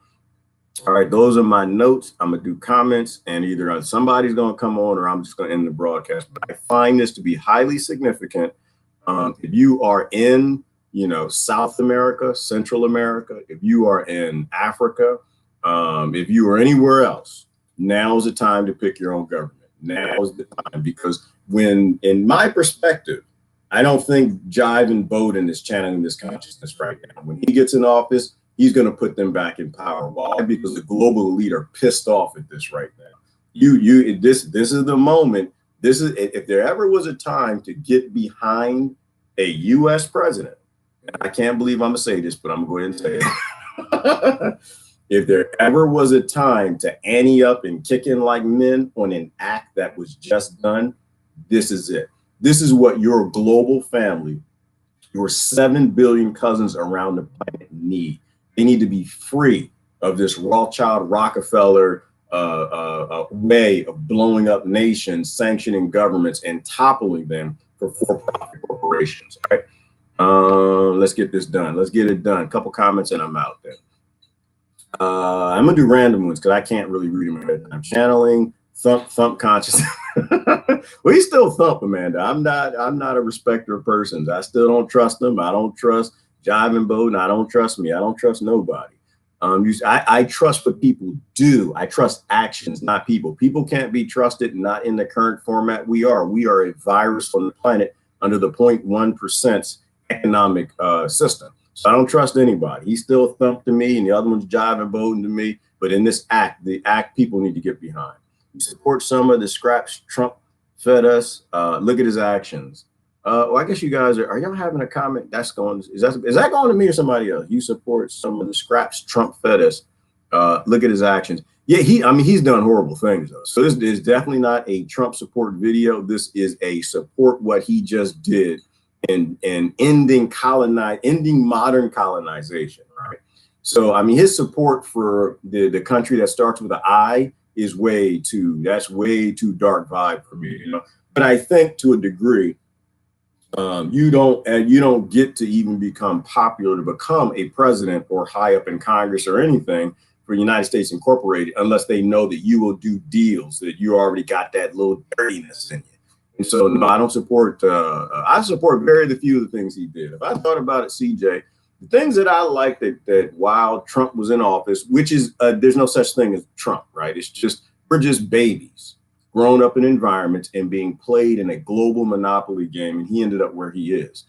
All right, those are my notes. I'm going to do comments, and either somebody's going to come on or I'm just going to end the broadcast. But I find this to be highly significant. If you are in, South America, Central America, if you are in Africa, if you are anywhere else, now is the time to pick your own government. Now is the time, because when, in my perspective, I don't think Jive Bowden is channeling this consciousness right now. When he gets in office, he's going to put them back in power. Why? Because the global elite are pissed off at this right now. This is the moment. This is, if there ever was a time to get behind a U.S. president, and I can't believe I'm gonna say this, but I'm going to go ahead and say it. If there ever was a time to ante up and kick in like men on an act that was just done, this is it. This is what your global family, your 7 billion cousins around the planet need. They need to be free of this Rothschild, Rockefeller way of blowing up nations, sanctioning governments, and toppling them for for-profit corporations. All right, let's get this done. Let's get it done. A couple comments and I'm out there. I'm gonna do random ones because I can't really read them. I'm channeling thump consciousness. Well, he's still Thump, Amanda. I'm not a respecter of persons. I still don't trust them. I don't trust Jive Bowden. I don't trust me. I don't trust nobody. I trust what people do. I trust actions, not people. People can't be trusted, not in the current format we are. We are a virus on the planet under the 0.1% economic system. So I don't trust anybody. He's still Thump to me, and the other one's Jive Bowden to me. But in this act, the act people need to get behind. We support some of the scraps Trump fed us. Look at his actions. Well, I guess you guys are y'all having a comment? That's going, is that going to me or somebody else? You support some of the scraps Trump fed us. Look at his actions. Yeah, he's done horrible things though. So this is definitely not a Trump support video. This is a support what he just did in ending modern colonization, right? So his support for the country that starts with an I is way too dark vibe for me, But I think to a degree, you don't get to even become popular to become a president or high up in Congress or anything for United States Incorporated unless they know that you will do deals, that you already got that little dirtiness in you. And so, no, I don't support, I support very few of the things he did. If I thought about it, CJ, the things that I like that while Trump was in office, which is, there's no such thing as Trump, right? It's just, we're just babies grown up in environments and being played in a global monopoly game. And he ended up where he is.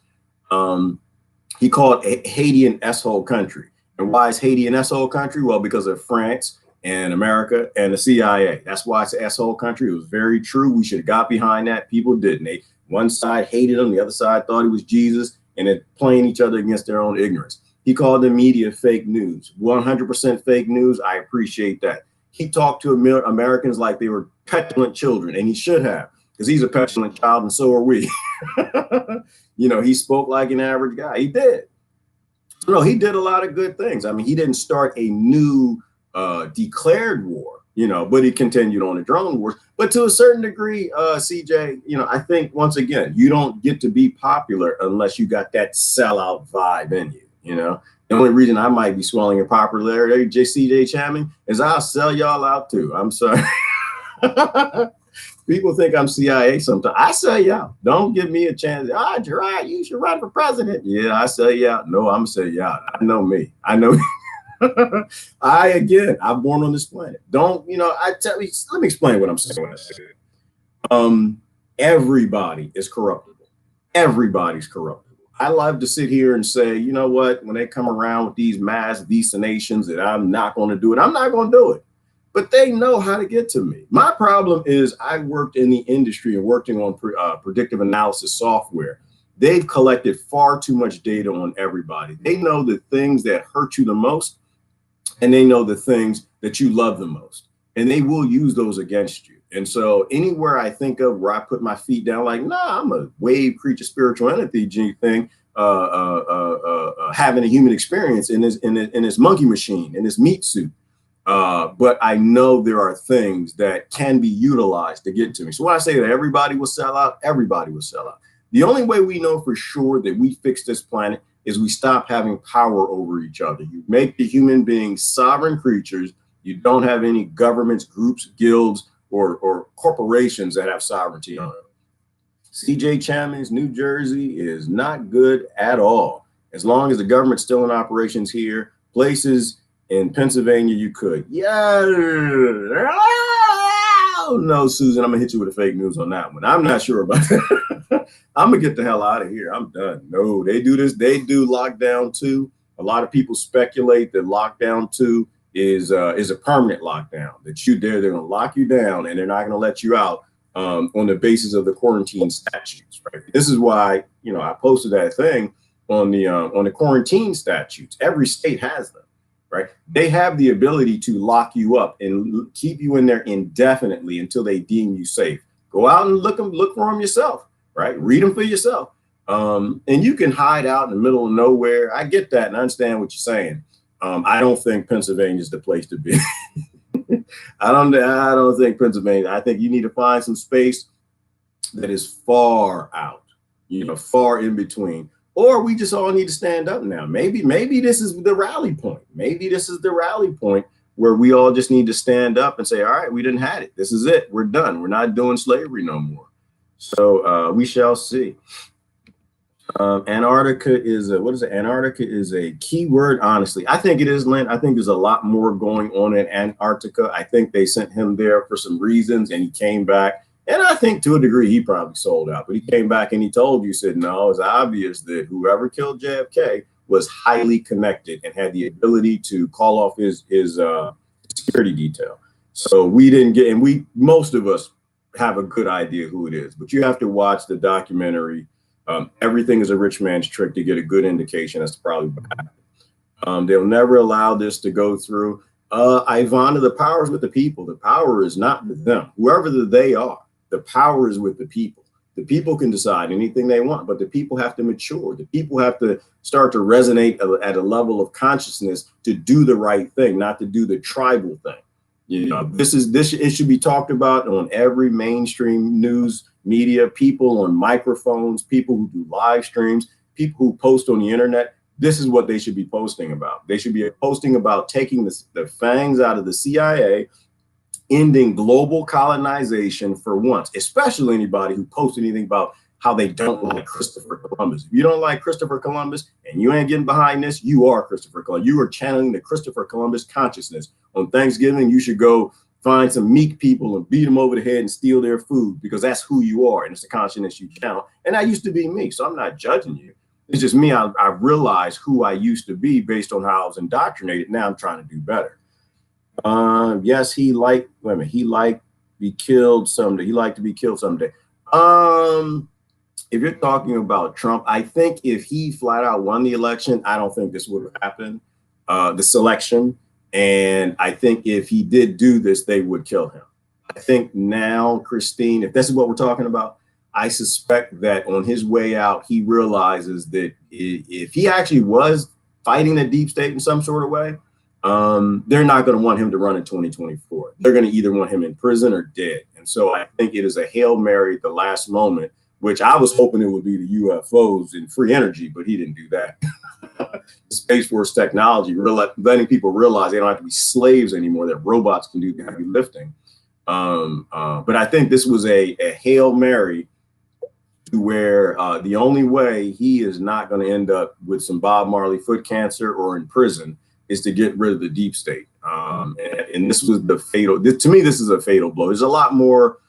He called Haiti an S-hole country. And why is Haiti an S-hole country? Well, because of France and America and the CIA. That's why it's an S-hole country. It was very true. We should have got behind that. People didn't. One side hated him. The other side thought he was Jesus, and they're playing each other against their own ignorance. He called the media fake news, 100% fake news. I appreciate that. He talked to Americans like they were petulant children, and he should have, because he's a petulant child, and so are we. You know, he spoke like an average guy. He did. No, he did a lot of good things. I mean, he didn't start a new declared war, you know, but he continued on the drone wars. But to a certain degree, CJ, you know, I think once again, you don't get to be popular unless you got that sellout vibe in you, you know. The only reason I might be swelling in popularity, CJ Chammy, is I'll sell y'all out too. I'm sorry. People think I'm CIA sometimes. I sell you out. Don't give me a chance. Ah, Gerard, you should run for president. Yeah, I sell you out. No, I'm sell you out. I know me. I know. I'm born on this planet. Don't, you know, let me explain what I'm saying when I say it. Everybody is corruptible. Everybody's corruptible. I love to sit here and say, you know what, when they come around with these mass vaccinations that I'm not going to do it, I'm not going to do it. But they know how to get to me. My problem is I worked in the industry and working on predictive analysis software. They've collected far too much data on everybody. They know the things that hurt you the most, and they know the things that you love the most, and they will use those against you. And so anywhere I think of where I put my feet down, like, nah, I'm a wave creature, spiritual entity thing, having a human experience in this monkey machine, in this meat suit. But I know there are things that can be utilized to get to me. So when I say that everybody will sell out, everybody will sell out. The only way we know for sure that we fix this planet is we stop having power over each other. You make the human beings sovereign creatures. You don't have any governments, groups, guilds, or corporations that have sovereignty on them. CJ Chammons, New Jersey is not good at all. As long as the government's still in operations here, places in Pennsylvania, you could. Yeah. Oh, no, Susan, I'm going to hit you with a fake news on that one. I'm not sure about that. I'm going to get the hell out of here. I'm done. No, they do this. They do lockdown 2. A lot of people speculate that lockdown 2 is a permanent lockdown, that they're going to lock you down and they're not going to let you out on the basis of the quarantine statutes. Right? This is why, you know, I posted that thing on the quarantine statutes. Every state has them. Right? They have the ability to lock you up and keep you in there indefinitely until they deem you safe. Go out and look for them yourself, right? Read them for yourself. And you can hide out in the middle of nowhere. I get that and I understand what you're saying. I don't think Pennsylvania is the place to be. I don't think Pennsylvania. I think you need to find some space that is far out, you know, far in between. Or we just all need to stand up now. Maybe this is the rally point. Maybe this is the rally point where we all just need to stand up and say, all right, we didn't have it. This is it. We're done. We're not doing slavery no more. So we shall see. Antarctica is Antarctica is a key word, honestly. I think it is, Lynn. I think there's a lot more going on in Antarctica. I think they sent him there for some reasons and he came back. And I think to a degree, he probably sold out, but he came back and he told you, said, no, it's obvious that whoever killed JFK was highly connected and had the ability to call off his security detail. So we didn't get, and most of us have a good idea who it is, but you have to watch the documentary. Everything is a rich man's trick to get a good indication as to probably what happened. They'll never allow this to go through. Ivana, the power is with the people. The power is not with them, whoever they are. The power is with the people. The people can decide anything they want, but the people have to mature. The people have to start to resonate at a level of consciousness to do the right thing, not to do the tribal thing. You know, it should be talked about on every mainstream news media, people on microphones, people who do live streams, people who post on the internet. this is what they should be posting about. They should be posting about taking the fangs out of the CIA, ending global colonization for once, especially anybody who posts anything about how they don't like Christopher Columbus. If you don't like Christopher Columbus and you ain't getting behind this, you are Christopher Columbus. You are channeling the Christopher Columbus consciousness. On Thanksgiving, you should go find some meek people and beat them over the head and steal their food, because that's who you are. And it's the consciousness you channel. And I used to be me, so I'm not judging you. It's just me. I realized who I used to be based on how I was indoctrinated. Now I'm trying to do better. Yes, he liked women. He liked to be killed someday. He liked to be killed someday. If you're talking about Trump, I think if he flat out won the election, I don't think this would have happened, the selection. And I think if he did do this, they would kill him. I think now, Christine, if this is what we're talking about, I suspect that on his way out, he realizes that if he actually was fighting the deep state in some sort of way, they're not going to want him to run in 2024. They're going to either want him in prison or dead. And so I think it is a Hail Mary at the last moment, which I was hoping it would be the UFOs and free energy, but he didn't do that. Space Force technology, letting people realize they don't have to be slaves anymore, that robots can do the heavy lifting. But I think this was a Hail Mary to where the only way he is not going to end up with some Bob Marley foot cancer or in prison is to get rid of the deep state. And this was the fatal, to me, this is a fatal blow. There's a lot more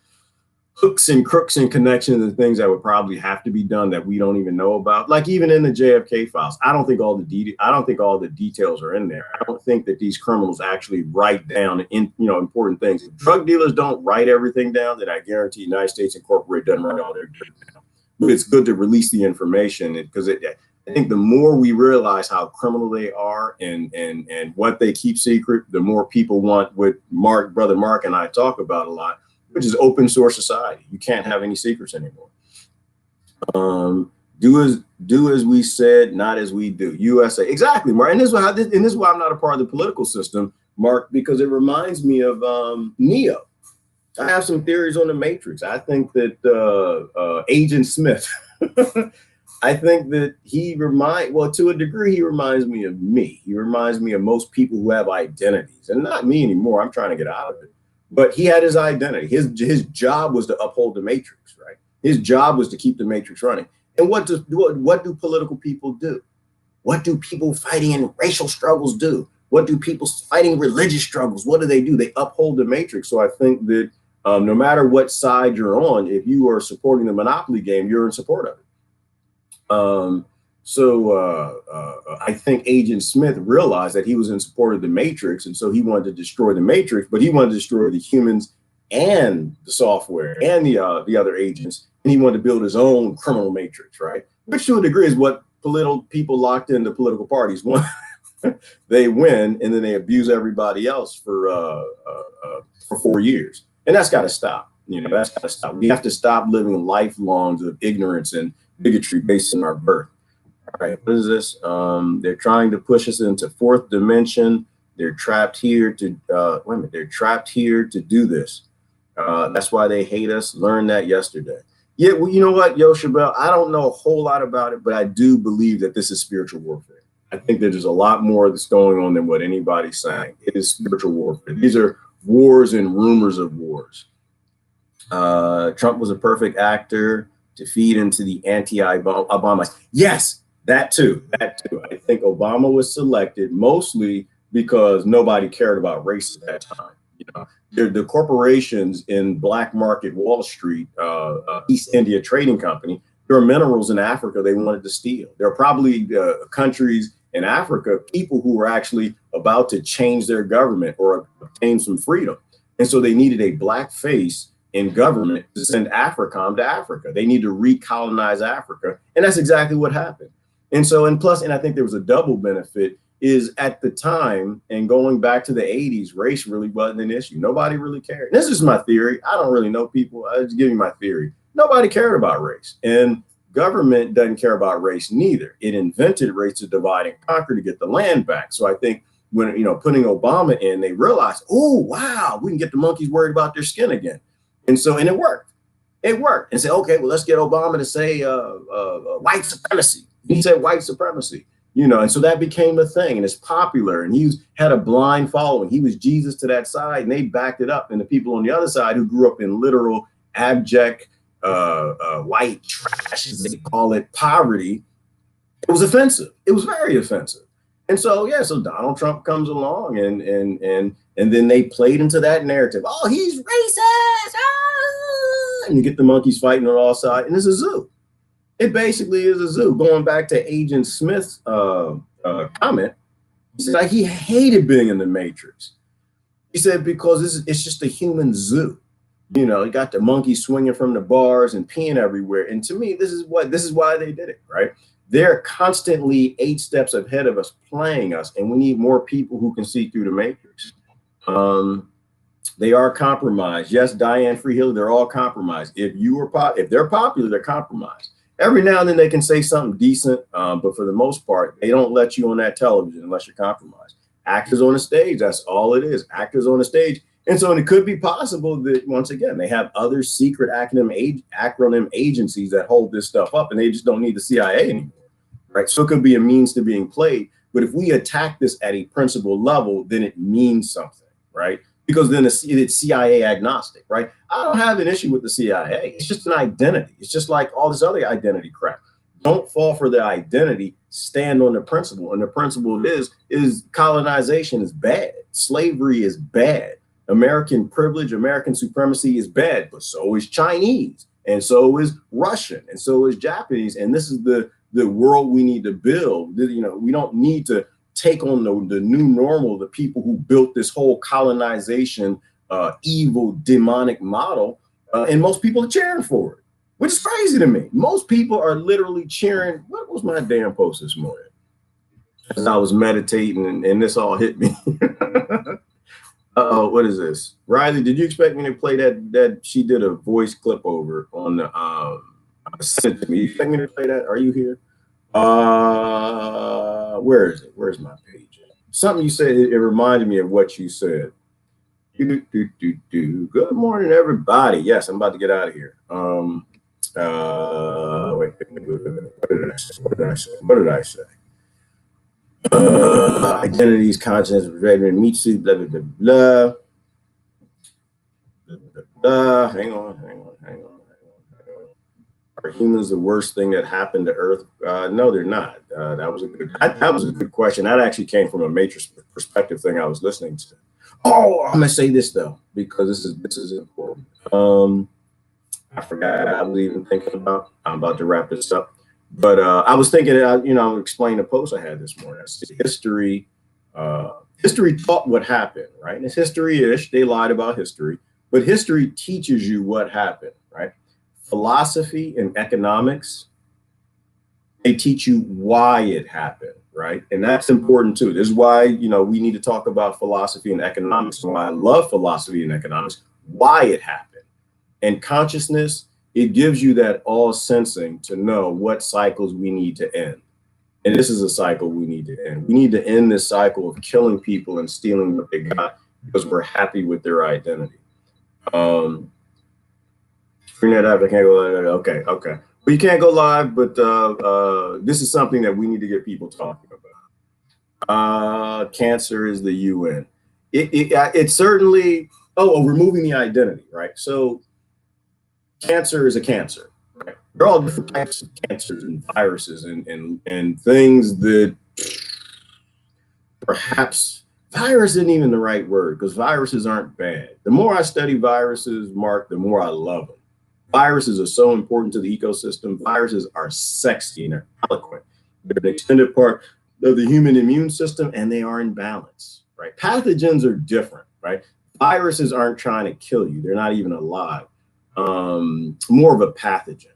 hooks and crooks and connections and things that would probably have to be done that we don't even know about. Like even in the JFK files, I don't think all the details are in there. I don't think that these criminals actually write down important things. If drug dealers don't write everything down, then I guarantee United States Incorporated doesn't write all their drugs down. But it's good to release the information, because I think the more we realize how criminal they are and what they keep secret, the more people want what Brother Mark and I talk about a lot, which is open source society. You can't have any secrets anymore. Do as we said, not as we do. USA, exactly, Mark. And this is why I'm not a part of the political system, Mark, because it reminds me of Neo. I have some theories on the Matrix. I think that Agent Smith, I think that to a degree, he reminds me of me. He reminds me of most people who have identities, and not me anymore. I'm trying to get out of it. But he had his identity. His job was to uphold the Matrix, right? His job was to keep the Matrix running. And what do political people do? What do people fighting in racial struggles do? What do people fighting religious struggles? What do? They uphold the Matrix. So I think that no matter what side you're on, if you are supporting the Monopoly game, you're in support of it. I think Agent Smith realized that he was in support of the Matrix, and so he wanted to destroy the Matrix, but he wanted to destroy the humans and the software and the other agents, and he wanted to build his own criminal matrix, right? Which to a degree is what political people locked into political parties want. They win, and then they abuse everybody else for 4 years, and that's got to stop. That's got to stop. We have to stop living lifelongs of ignorance and bigotry based on our birth. All right, what is this? They're trying to push us into fourth dimension. They're trapped here to They're trapped here to do this. That's why they hate us. Learned that yesterday. Yeah, well, you know what, Yoshabel? I don't know a whole lot about it, but I do believe that this is spiritual warfare. I think that there's a lot more that's going on than what anybody's saying. It is spiritual warfare. These are wars and rumors of wars. Trump was a perfect actor to feed into the anti-Obama. Yes. That too. I think Obama was selected mostly because nobody cared about race at that time. The corporations in black market Wall Street, East India Trading Company, there are minerals in Africa they wanted to steal. There are probably countries in Africa, people who were actually about to change their government or obtain some freedom. And so they needed a black face in government to send AFRICOM to Africa. They need to recolonize Africa. And that's exactly what happened. And so, and I think there was a double benefit is at the time and going back to the 80s, race really wasn't an issue. Nobody really cared. This is my theory. I don't really know people. I just give you my theory. Nobody cared about race, and government doesn't care about race neither. It invented race to divide and conquer to get the land back. So I think when, putting Obama in, they realized, oh, wow, we can get the monkeys worried about their skin again. And so, and it worked. And say, okay, well, let's get Obama to say white supremacy. He said white supremacy. you know, and so that became a thing, and it's popular, and had a blind following. He was Jesus to that side, and they backed it up. And the people on the other side who grew up in literal abject white trash, as they call it, poverty, it was offensive. It was very offensive. And so, yeah, so Donald Trump comes along, and then they played into that narrative. Oh, he's racist. Ah! And you get the monkeys fighting on all sides, and it's a zoo. It basically is a zoo. Going back to Agent Smith's comment, he said like, he hated being in the Matrix. He said because it's just a human zoo. You know, you got the monkeys swinging from the bars and peeing everywhere. And to me, this is why they did it, right? They're constantly 8 steps ahead of us, playing us, and we need more people who can see through the Matrix. They are compromised. Yes, Diane Freehill, they're all compromised. If they're popular, they're compromised. Every now and then they can say something decent, but for the most part, they don't let you on that television unless you're compromised. Actors on the stage, that's all it is. Actors on the stage. And so it could be possible that, once again, they have other secret acronym agencies that hold this stuff up, and they just don't need the CIA anymore, right? So it could be a means to being played. But if we attack this at a principal level, then it means something, right? Because then it's CIA agnostic, right? I don't have an issue with the CIA. It's just an identity. It's just like all this other identity crap. Don't fall for the identity, stand on the principle. And the principle is colonization is bad. Slavery is bad. American privilege, American supremacy is bad, but so is Chinese, and so is Russian, and so is Japanese. And this is the world we need to build. You know, we don't need to take on the new normal, the people who built this whole colonization, evil, demonic model. And most people are cheering for it, which is crazy to me. Most people are literally cheering. What was my damn post this morning? As I was meditating and this all hit me. What is this? Riley, did you expect me to play that she did a voice clip over on the sent to me? You expect me to play that? Are you here? Where is it? Where's my page? Something you said, it reminded me of what you said. Good morning, everybody. Yes, I'm about to get out of here. Wait, what did I say? Identities, conscience, meat suit, blah, blah, blah, blah. Hang on. Are humans the worst thing that happened to Earth? No, they're not. That was a good question. That actually came from a Matrix perspective thing I was listening to. Oh, I'm gonna say this though, because this is important. I forgot I was even thinking about. I'm about to wrap this up. But I was thinking, I'll explain the post I had this morning. History taught what happened, right? And it's history-ish. They lied about history. But history teaches you what happened, right? Philosophy and economics, they teach you why it happened, right? And that's important too. This is why, we need to talk about philosophy and economics. And why I love philosophy and economics, why it happened. And consciousness, it gives you that all sensing to know what cycles we need to end. And this is a cycle we need to end. We need to end this cycle of killing people and stealing what they got because we're happy with their identity. Bring that up. I can't go live. Okay. Well, you can't go live, but this is something that we need to get people talking about. Cancer is the UN. It certainly, removing the identity, right? So cancer is a cancer, right? There are all different types of cancers and viruses and things that perhaps virus isn't even the right word, because viruses aren't bad. The more I study viruses, Mark, the more I love them. Viruses are so important to the ecosystem. Viruses are sexy and they're eloquent. They're an extended part of the human immune system, and they are in balance, right? Pathogens are different, right? Viruses aren't trying to kill you. They're not even alive. More of a pathogen,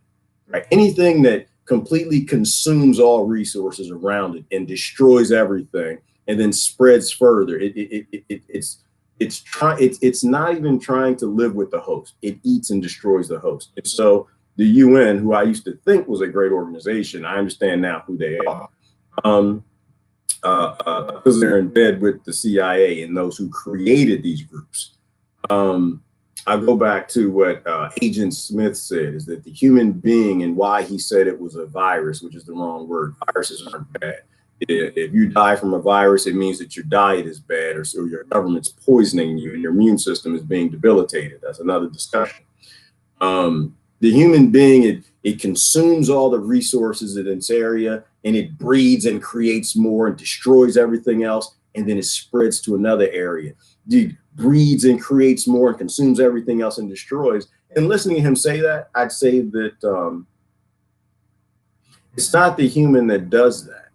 right? Anything that completely consumes all resources around it and destroys everything and then spreads further. It's not even trying to live with the host. It eats and destroys the host. And so the UN, who I used to think was a great organization, I understand now who they are. Because they're in bed with the CIA and those who created these groups. I go back to what Agent Smith said, is that the human being, and why he said it was a virus, which is the wrong word. Viruses aren't bad. If you die from a virus, it means that your diet is bad, or so your government's poisoning you and your immune system is being debilitated. That's another discussion. The human being, it consumes all the resources in its area, and it breeds and creates more and destroys everything else, and then it spreads to another area. It breeds and creates more and consumes everything else and destroys. And listening to him say that, I'd say that it's not the human that does that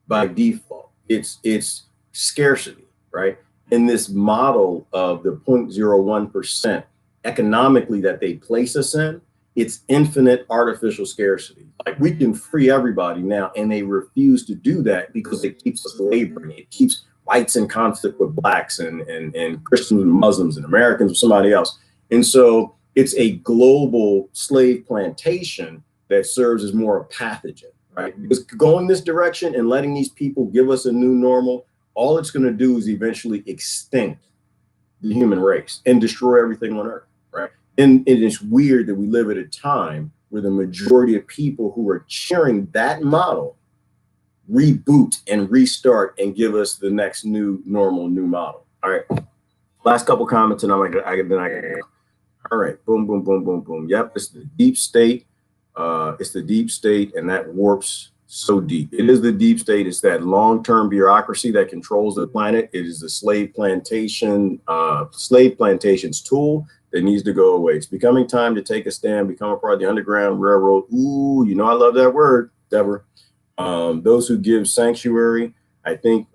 by default. It's scarcity, right? In this model of the 0.01% economically that they place us in, it's infinite artificial scarcity. Like, we can free everybody now, and they refuse to do that because it keeps us laboring. It keeps whites in conflict with blacks and Christians and Muslims and Americans with somebody else. And so it's a global slave plantation that serves as more a pathogen, right? Because going this direction and letting these people give us a new normal, all it's going to do is eventually extinct the human race and destroy everything on earth, right? And it's weird that we live at a time where the majority of people who are cheering that model reboot and restart and give us the next new normal, new model. All right. Last couple comments, and all right. Boom, boom, boom, boom, boom. Yep. It's the deep state. It's the deep state, and that warps so deep. It is the deep state. It's that long-term bureaucracy that controls the planet. It is the slave plantation's tool that needs to go away. It's becoming time to take a stand, become a part of the Underground Railroad. Ooh, you know I love that word, Deborah. Those who give sanctuary, I think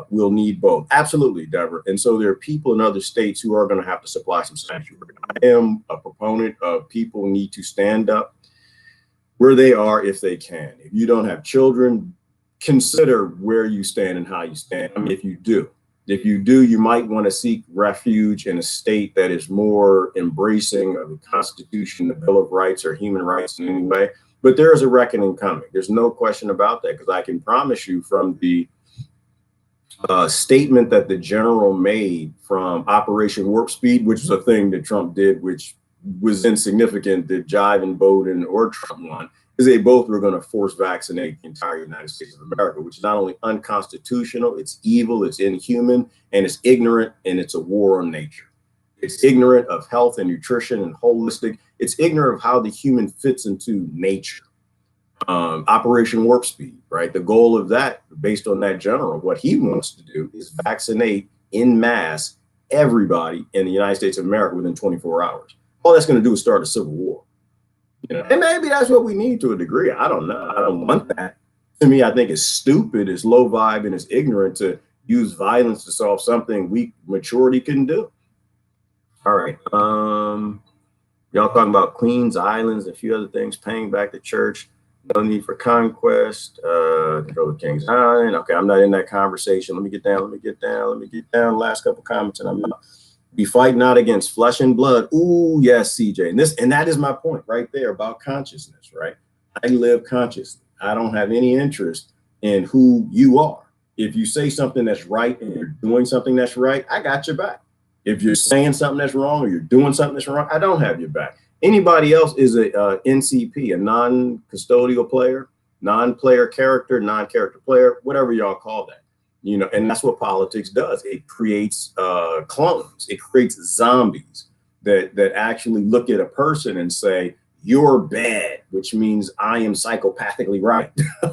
we'll need both. Absolutely, Deborah. And so there are people in other states who are going to have to supply some sanctuary. I am a proponent of people need to stand up where they are if they can. If you don't have children, consider where you stand and how you stand. I mean, if you do, you might want to seek refuge in a state that is more embracing of the Constitution, the Bill of Rights, or human rights in any way. But there is a reckoning coming. There's no question about that, because I can promise you from the statement that the general made from Operation Warp Speed, which was a thing that Trump did, which was insignificant that Jive and Biden or Trump won, is they both were going to force vaccinate the entire United States of America, which is not only unconstitutional, it's evil, it's inhuman, and it's ignorant, and it's a war on nature. It's ignorant of health and nutrition and holistic. It's ignorant of how the human fits into nature. Operation Warp Speed, right? The goal of that, based on that general, what he wants to do is vaccinate en masse everybody in the United States of America within 24 hours. All that's going to do is start a civil war. You know, and maybe that's what we need to a degree. I don't know. I don't want that. To me, I think it's stupid, it's low vibe, and it's ignorant to use violence to solve something weak maturity couldn't do. All right. Y'all talking about Queens Islands, a few other things, paying back the church, no need for conquest, control of Kings Island. Okay, I'm not in that conversation. Let me get down. Last couple comments, and I'm out. Be fighting not against flesh and blood. Ooh, yes, CJ. And that is my point right there about consciousness, right? I live consciously. I don't have any interest in who you are. If you say something that's right and you're doing something that's right, I got your back. If you're saying something that's wrong or you're doing something that's wrong, I don't have your back. Anybody else is a NCP, a non-custodial player, non-player character, non-character player, whatever y'all call that. You know, and that's what politics does. It creates clones. It creates zombies that actually look at a person and say, you're bad, which means I am psychopathically right.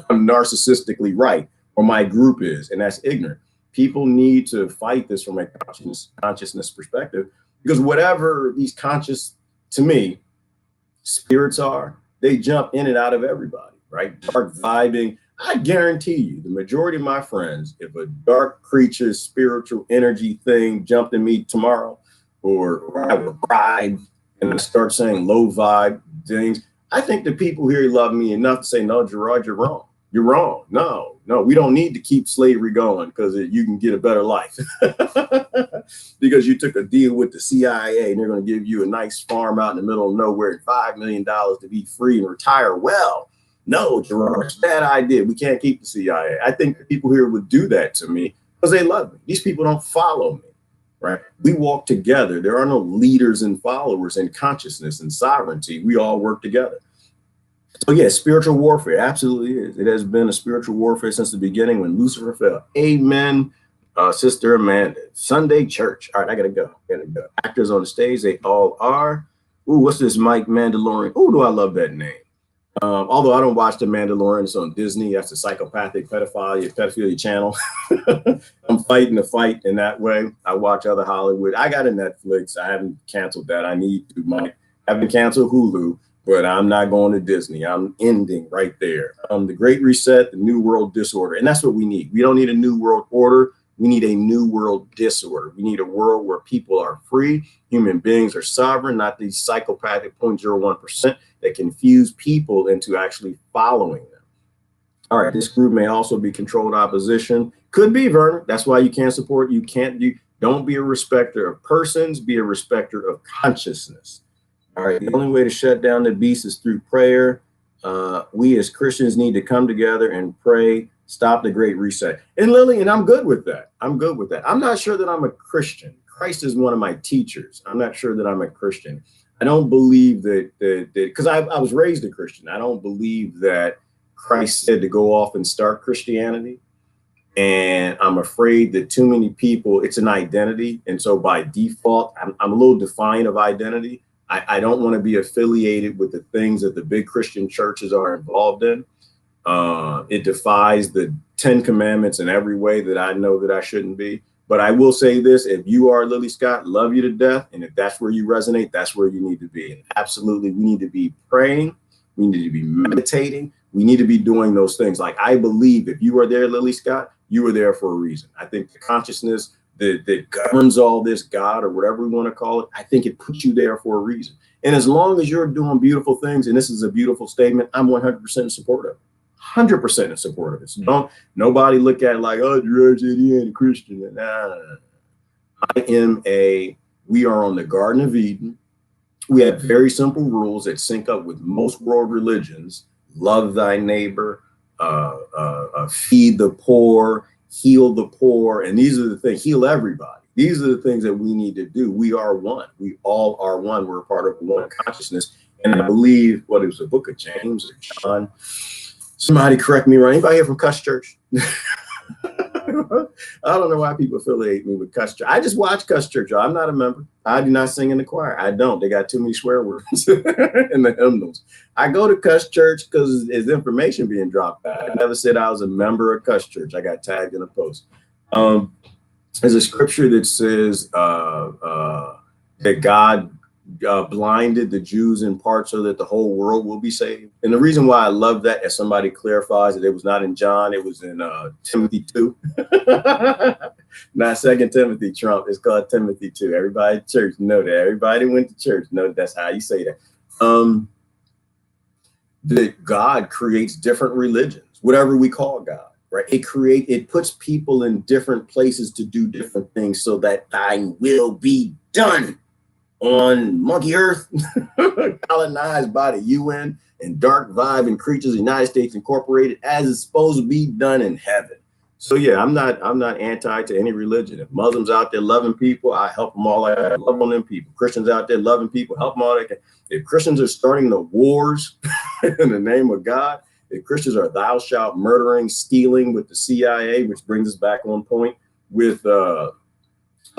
I'm narcissistically right, or my group is, and that's ignorant. People need to fight this from a consciousness perspective, because whatever these conscious, to me, spirits are, they jump in and out of everybody, right? Dark vibing. I guarantee you, the majority of my friends, if a dark creature, spiritual energy thing jumped in me tomorrow, or I would ride and I start saying low vibe things, I think the people here love me enough to say, no, Gerard, you're wrong. You're wrong. No, we don't need to keep slavery going because you can get a better life because you took a deal with the CIA and they're going to give you a nice farm out in the middle of nowhere and $5 million to be free and retire. Well, no, Gerard, it's a bad idea. We can't keep the CIA. I think the people here would do that to me because they love me. These people don't follow me, right? We walk together. There are no leaders and followers in consciousness and sovereignty. We all work together. So yeah, spiritual warfare absolutely is. It has been a spiritual warfare since the beginning when Lucifer fell. Amen, Sister Amanda. Sunday church. All right, I gotta go. Actors on the stage, they all are. Ooh, what's this Mike Mandalorian? Ooh, do I love that name? Although I don't watch The Mandalorian, it's on Disney. That's a psychopathic pedophilia channel. I'm fighting the fight in that way. I watch other Hollywood. I got a Netflix. I haven't canceled that. I need to. I haven't canceled Hulu, but I'm not going to Disney. I'm ending right there. The Great Reset, the New World Disorder. And that's what we need. We don't need a new world order. We need a new world disorder. We need a world where people are free. Human beings are sovereign, not these psychopathic 0.01% that confuse people into actually following them. All right, this group may also be controlled opposition. Could be, Vernon. That's why you can't support. Don't be a respecter of persons, be a respecter of consciousness. All right, the only way to shut down the beast is through prayer. We as Christians need to come together and pray. Stop the Great Reset. And Lillian, I'm good with that. I'm not sure that I'm a Christian. Christ is one of my teachers. I'm not sure that I'm a Christian. I don't believe that because I was raised a Christian. I don't believe that Christ said to go off and start Christianity. And I'm afraid that too many people, it's an identity. And so by default, I'm a little defiant of identity. I don't want to be affiliated with the things that the big Christian churches are involved in. It defies the 10 commandments in every way that I know that I shouldn't be. But I will say this, if you are Lily Scott, love you to death. And if that's where you resonate, that's where you need to be. And absolutely, we need to be praying. We need to be meditating. We need to be doing those things. Like, I believe if you are there, Lily Scott, you were there for a reason. I think the consciousness that governs all this, God or whatever we want to call it, I think it puts you there for a reason. And as long as you're doing beautiful things, and this is a beautiful statement, I'm 100% in support of it. 100% in support of it. So don't nobody look at it like, oh, George, he ain't a Christian. Nah. We are on the Garden of Eden. We have very simple rules that sync up with most world religions. Love thy neighbor, feed the poor, heal the poor. And these are the things, heal everybody. These are the things that we need to do. We are one. We all are one. We're a part of one consciousness. And I believe, it was the book of James or John. Somebody correct me, right? Anybody here from Cuss Church? I don't know why people affiliate me with Cuss Church. I just watch Cuss Church, y'all. I'm not a member. I do not sing in the choir. I don't. They got too many swear words in the hymnals. I go to Cuss Church because there's information being dropped out. I never said I was a member of Cuss Church. I got tagged in a post. There's a scripture that says that God blinded the Jews in part so that the whole world will be saved. And the reason why I love that, as somebody clarifies, that it was not in John, it was in Timothy 2. Not 2 Timothy, Trump. It's called Timothy 2. Everybody at church know that. Everybody went to church know that's how you say that. That God creates different religions, whatever we call God, right? It puts people in different places to do different things so that thine will be done on monkey earth, colonized by the UN and dark vibe and creatures of the United States Incorporated, as it's supposed to be done in heaven. So yeah, I'm not anti to any religion. If Muslims out there loving people, I help them all. I love on them people. Christians out there loving people, help them all. If Christians are starting the wars in the name of God, if Christians are thou shalt murdering, stealing with the CIA, which brings us back on point with the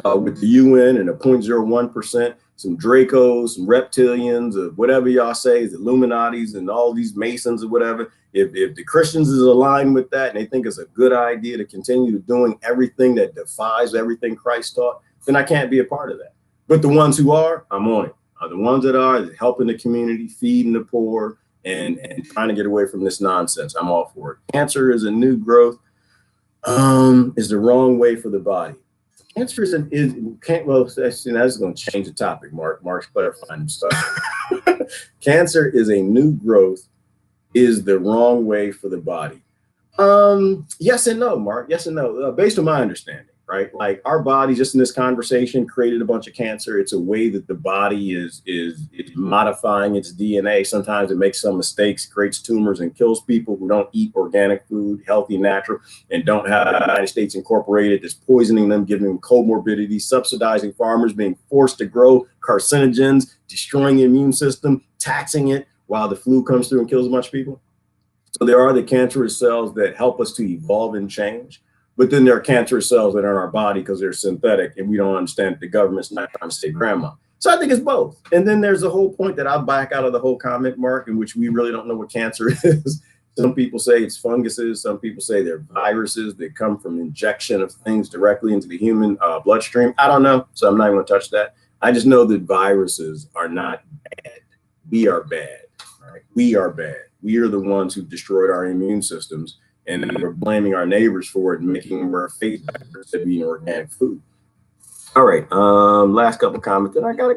UN and the 0.01%, some Dracos, some reptilians, or whatever y'all say, the Illuminatis and all these Masons or whatever. If the Christians is aligned with that and they think it's a good idea to continue doing everything that defies everything Christ taught, then I can't be a part of that. But the ones who are, I'm on it. The ones that are helping the community, feeding the poor, and trying to get away from this nonsense, I'm all for it. Cancer is a new growth, is the wrong way for the body. Cancer that's going to change the topic. Mark's clarifying stuff. Cancer is a new growth, is the wrong way for the body. Yes and no, Mark. Yes and no. Based on my understanding, right? Like, our body, just in this conversation, created a bunch of cancer. It's a way that the body is modifying its DNA. Sometimes it makes some mistakes, creates tumors, and kills people who don't eat organic food, healthy, natural, and don't have the United States Incorporated that's poisoning them, giving them comorbidities, subsidizing farmers, being forced to grow carcinogens, destroying the immune system, taxing it, while the flu comes through and kills a bunch of people. So there are the cancerous cells that help us to evolve and change. But then there are cancerous cells that are in our body because they're synthetic, and we don't understand that the government's not trying to save grandma. So I think it's both. And then there's the whole point that I'll back out of the whole comment, Mark, in which we really don't know what cancer is. Some people say it's funguses. Some people say they're viruses that come from injection of things directly into the human bloodstream. I don't know. So I'm not even going to touch that. I just know that viruses are not bad. We are bad. Right? We are bad. We are the ones who destroyed our immune systems, and then we're blaming our neighbors for it and making them wear face instead of eating organic food. All right. Last couple comments. Then I gotta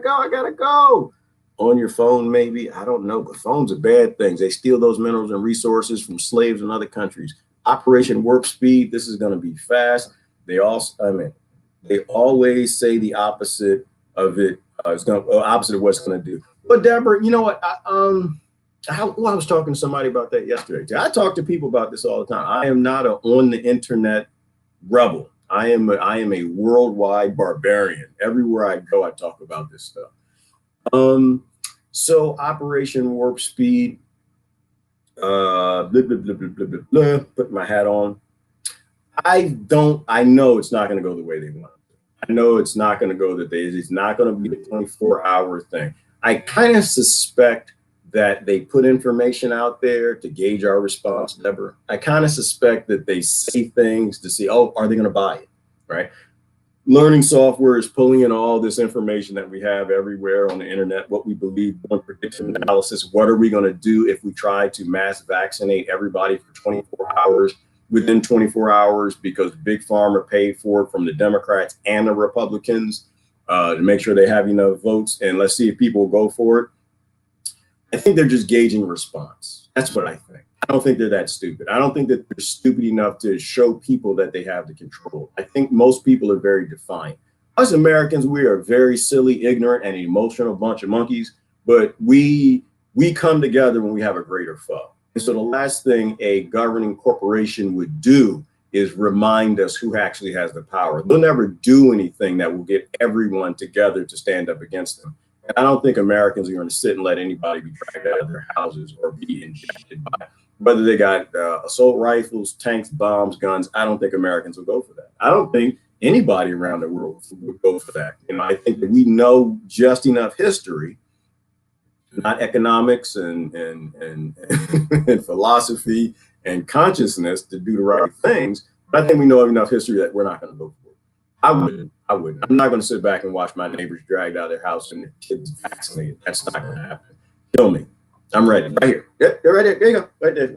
go. On your phone, maybe. I don't know, but phones are bad things. They steal those minerals and resources from slaves in other countries. Operation Warp Speed. This is going to be fast. They always say the opposite of it. Opposite of what it's going to do. But Deborah, you know what? I was talking to somebody about that yesterday. I talk to people about this all the time. I am not an on the internet rebel. I am a worldwide barbarian. Everywhere I go, I talk about this stuff. So Operation Warp Speed, blah, blah, blah, blah, blah, blah, blah, put my hat on. I know it's not going to go the way they want it. I know it's not going to go it's not going to be the 24-hour thing. I kind of suspect that they put information out there to gauge our response, Deborah. I kind of suspect that they say things to see, oh, are they going to buy it, right? Learning software is pulling in all this information that we have everywhere on the internet, what we believe, doing prediction analysis. What are we going to do if we try to mass vaccinate everybody for 24 hours within 24 hours because Big Pharma paid for it from the Democrats and the Republicans to make sure they have enough votes? And let's see if people will go for it. I think they're just gauging response. That's what I think. I don't think they're that stupid. I don't think that they're stupid enough to show people that they have the control. I think most people are very defiant. Us Americans, we are very silly, ignorant, and emotional bunch of monkeys, but we come together when we have a greater foe. And so the last thing a governing corporation would do is remind us who actually has the power. They'll never do anything that will get everyone together to stand up against them. And I don't think Americans are going to sit and let anybody be dragged out of their houses or be injected by it. Whether they got assault rifles, tanks, bombs, guns, I don't think Americans will go for that. I don't think anybody around the world would go for that. You know, I think that we know just enough history, not economics and and philosophy and consciousness to do the right things. But I think we know enough history that we're not going to go for it. I wouldn't. I'm not going to sit back and watch my neighbors dragged out of their house and their kids vaccinated. That's not going to happen. Kill me. I'm ready. Right here. Yep, you're right there. There you go. Right there.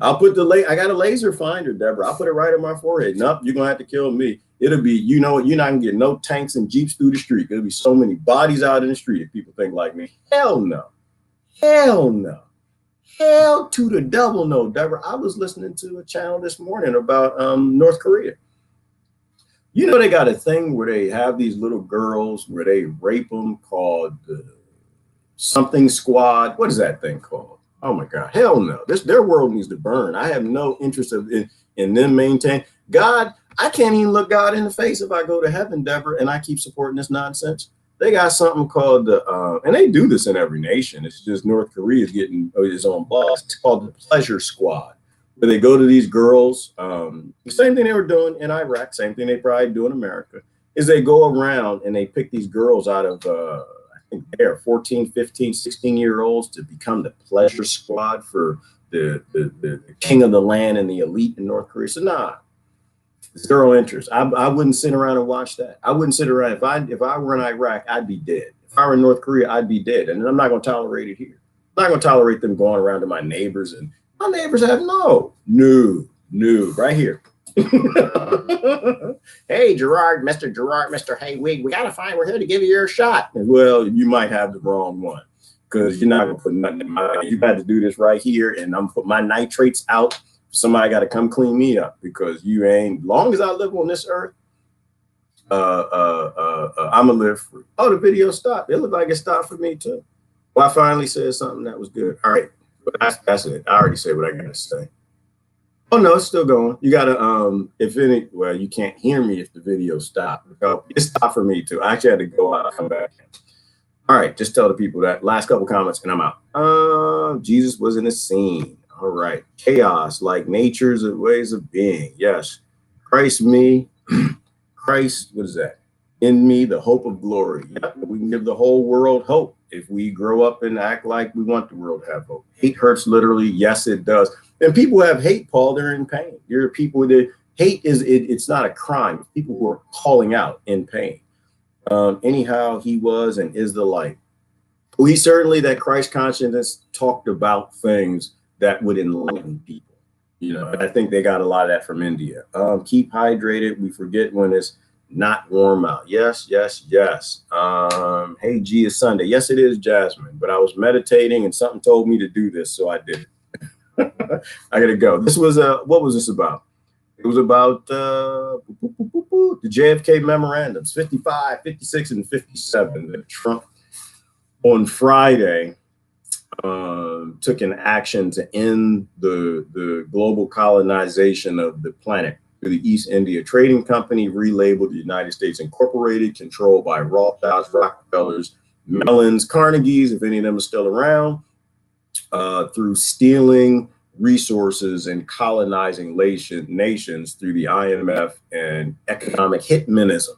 I'll put I got a laser finder, Deborah. I'll put it right on my forehead. Nope, you're going to have to kill me. It'll be, you know what, you're not going to get no tanks and Jeeps through the street. There'll be so many bodies out in the street if people think like me. Hell no. Hell no. Hell to the devil no, Deborah. I was listening to a channel this morning about North Korea. You know, they got a thing where they have these little girls where they rape them called something squad. What is that thing called? Oh my God, hell no. Their world needs to burn. I have no interest in them maintain. God, I can't even look God in the face if I go to heaven, Deborah, and I keep supporting this nonsense. They got something called and they do this in every nation. It's just North Korea is getting its own boss. It's called the Pleasure Squad. Where they go to these girls, the same thing they were doing in Iraq, same thing they probably do in America, is they go around and they pick these girls out of, I think they're 14, 15, 16-year-olds to become the Pleasure Squad for the king of the land and the elite in North Korea. So nah, zero interest. I wouldn't sit around and watch that. I wouldn't sit around. If I were in Iraq, I'd be dead. If I were in North Korea, I'd be dead. And I'm not going to tolerate it here. I'm not going to tolerate them going around to my neighbors, and my neighbors have no, right here. Hey, Gerard, Mr. Haywig, we're here to give you your shot. Well, you might have the wrong one because you're not going to put nothing in my, you got to do this right here. And I'm put my nitrates out. Somebody got to come clean me up because you ain't, long as I live on this earth, I'm going to live free. Oh, the video stopped. It looked like it stopped for me too. Well, I finally said something that was good. All right. But that's it. I already said what I gotta say. Oh no, it's still going. You gotta well, you can't hear me if the video stopped. It stopped for me too. I actually had to go out and come back. All right, just tell the people that. Last couple comments and I'm out. Jesus was in the scene. All right. Chaos, like nature's ways of being. Yes. Christ me. Christ, what is that? In me, the hope of glory. Yeah, we can give the whole world hope if we grow up and act like we want the world to have hope. Hate hurts literally. Yes, it does. And people have hate, Paul, they're in pain. You're people that hate it's not a crime. It's people who are calling out in pain. Anyhow, he was and is the light. We certainly, that Christ consciousness talked about things that would enlighten people. You know, I think they got a lot of that from India. Keep hydrated. We forget when it's not warm out. Yes, yes, yes. Hey, G, it's Sunday. Yes, it is, Jasmine. But I was meditating and something told me to do this, so I did it. I gotta go. This was what was this about? It was about the JFK memorandums, 55, 56, and 57. That Trump on Friday took an action to end the global colonization of the planet through the East India Trading Company, relabeled the United States Incorporated, controlled by Rothschilds, Rockefellers, Mellons, Carnegies, if any of them are still around, through stealing resources and colonizing nations through the IMF and economic hitmanism.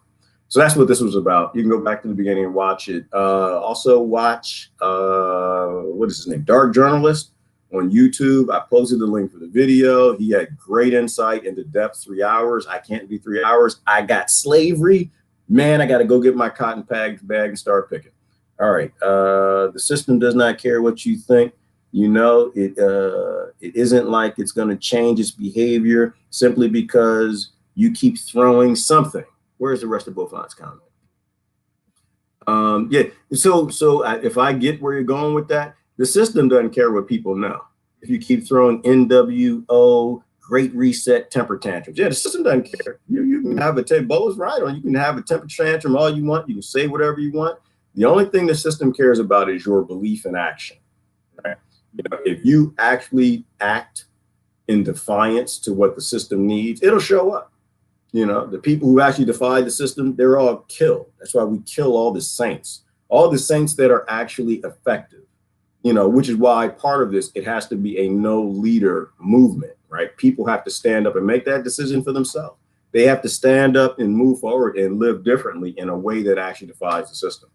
So that's what this was about. You can go back to the beginning and watch it. Also watch, what is his name? Dark Journalist on YouTube. I posted the link for the video. He had great insight into depth, 3 hours. I can't do 3 hours. I got slavery. Man, I got to go get my cotton bag and start picking. All right. The system does not care what you think. You know, it isn't like it's going to change its behavior simply because you keep throwing something. Where's the rest of Beaufont's comment? Yeah. So if I get where you're going with that, the system doesn't care what people know. If you keep throwing NWO, Great Reset, temper tantrums, yeah, the system doesn't care. You can have a Bo's right, or you can have a temper tantrum all you want. You can say whatever you want. The only thing the system cares about is your belief in action. Right? You know, if you actually act in defiance to what the system needs, it'll show up. You know, the people who actually defy the system, they're all killed. That's why we kill all the saints that are actually effective, you know, which is why part of this, it has to be a no leader movement, right? People have to stand up and make that decision for themselves. They have to stand up and move forward and live differently in a way that actually defies the system.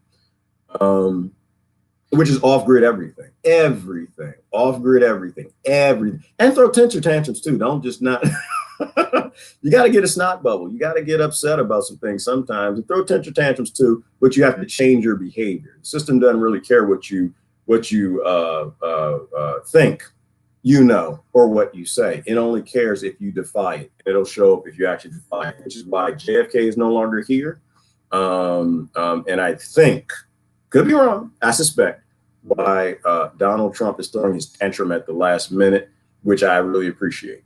Which is off-grid everything, off-grid everything, and throw temper tantrums too. Don't just not, you got to get a snot bubble. You got to get upset about some things sometimes and throw temper tantrums too, but you have to change your behavior. The system doesn't really care what you think, you know, or what you say. It only cares if you defy it. It'll show up if you actually defy it, which is why JFK is no longer here. And I think, could be wrong, I suspect, why Donald Trump is throwing his tantrum at the last minute, which I really appreciate.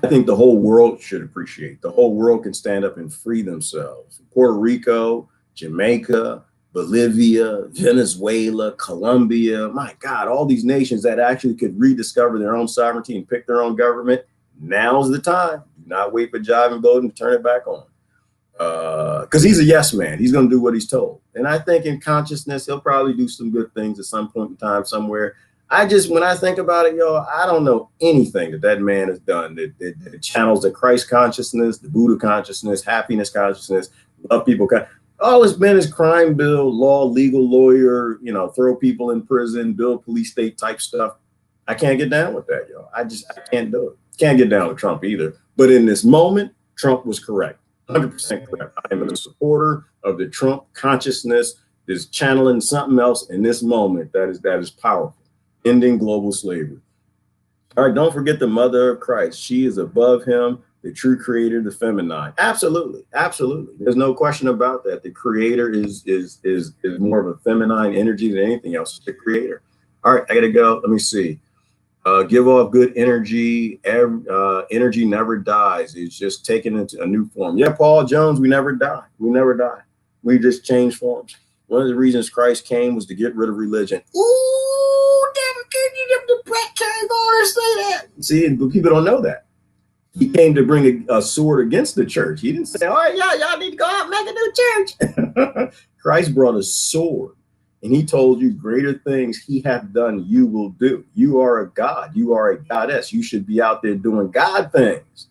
I think the whole world should appreciate. The whole world can stand up and free themselves. Puerto Rico, Jamaica, Bolivia, Venezuela, Colombia, my God, all these nations that actually could rediscover their own sovereignty and pick their own government. Now's the time. Do not wait for Jive and Bowden to turn it back on. Because he's a yes man. He's going to do what he's told. And I think in consciousness, he'll probably do some good things at some point in time somewhere. When I think about it, yo, I don't know anything that man has done that channels the Christ consciousness, the Buddha consciousness, happiness consciousness, love people. All it's been is crime bill, law, legal lawyer, you know, throw people in prison, build police state type stuff. I can't get down with that, yo. I can't do it. Can't get down with Trump either. But in this moment, Trump was correct. 100% correct. I am a supporter of the Trump consciousness, is channeling something else in this moment that is powerful. Ending global slavery. All right, don't forget the mother of Christ. She is above him, the true creator, the feminine. Absolutely, absolutely. There's no question about that. The creator is more of a feminine energy than anything else. The creator. All right, I gotta go. Let me see. Give off good energy. Energy never dies. It's just taken into a new form. Yeah, Paul Jones, we never die. We never die. We just change forms. One of the reasons Christ came was to get rid of religion. Ooh, damn, the Brett came on and say that. See, but people don't know that. He came to bring a sword against the church. He didn't say, all right, y'all need to go out and make a new church. Christ brought a sword. And he told you greater things he hath done, you will do. You are a God. You are a goddess. You should be out there doing God things,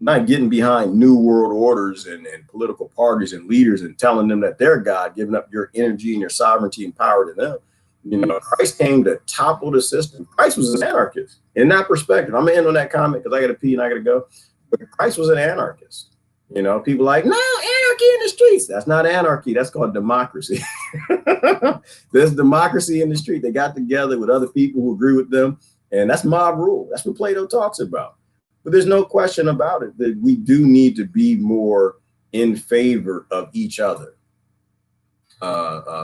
not getting behind new world orders and political parties and leaders and telling them that they're God, giving up your energy and your sovereignty and power to them. You know, Christ came to topple the system. Christ was an anarchist in that perspective. I'm gonna end on that comment because I got to pee and I got to go. But Christ was an anarchist. You know, people like, no, anarchy in the streets. That's not anarchy. That's called democracy. There's democracy in the street. They got together with other people who agree with them. And that's mob rule. That's what Plato talks about. But there's no question about it that we do need to be more in favor of each other,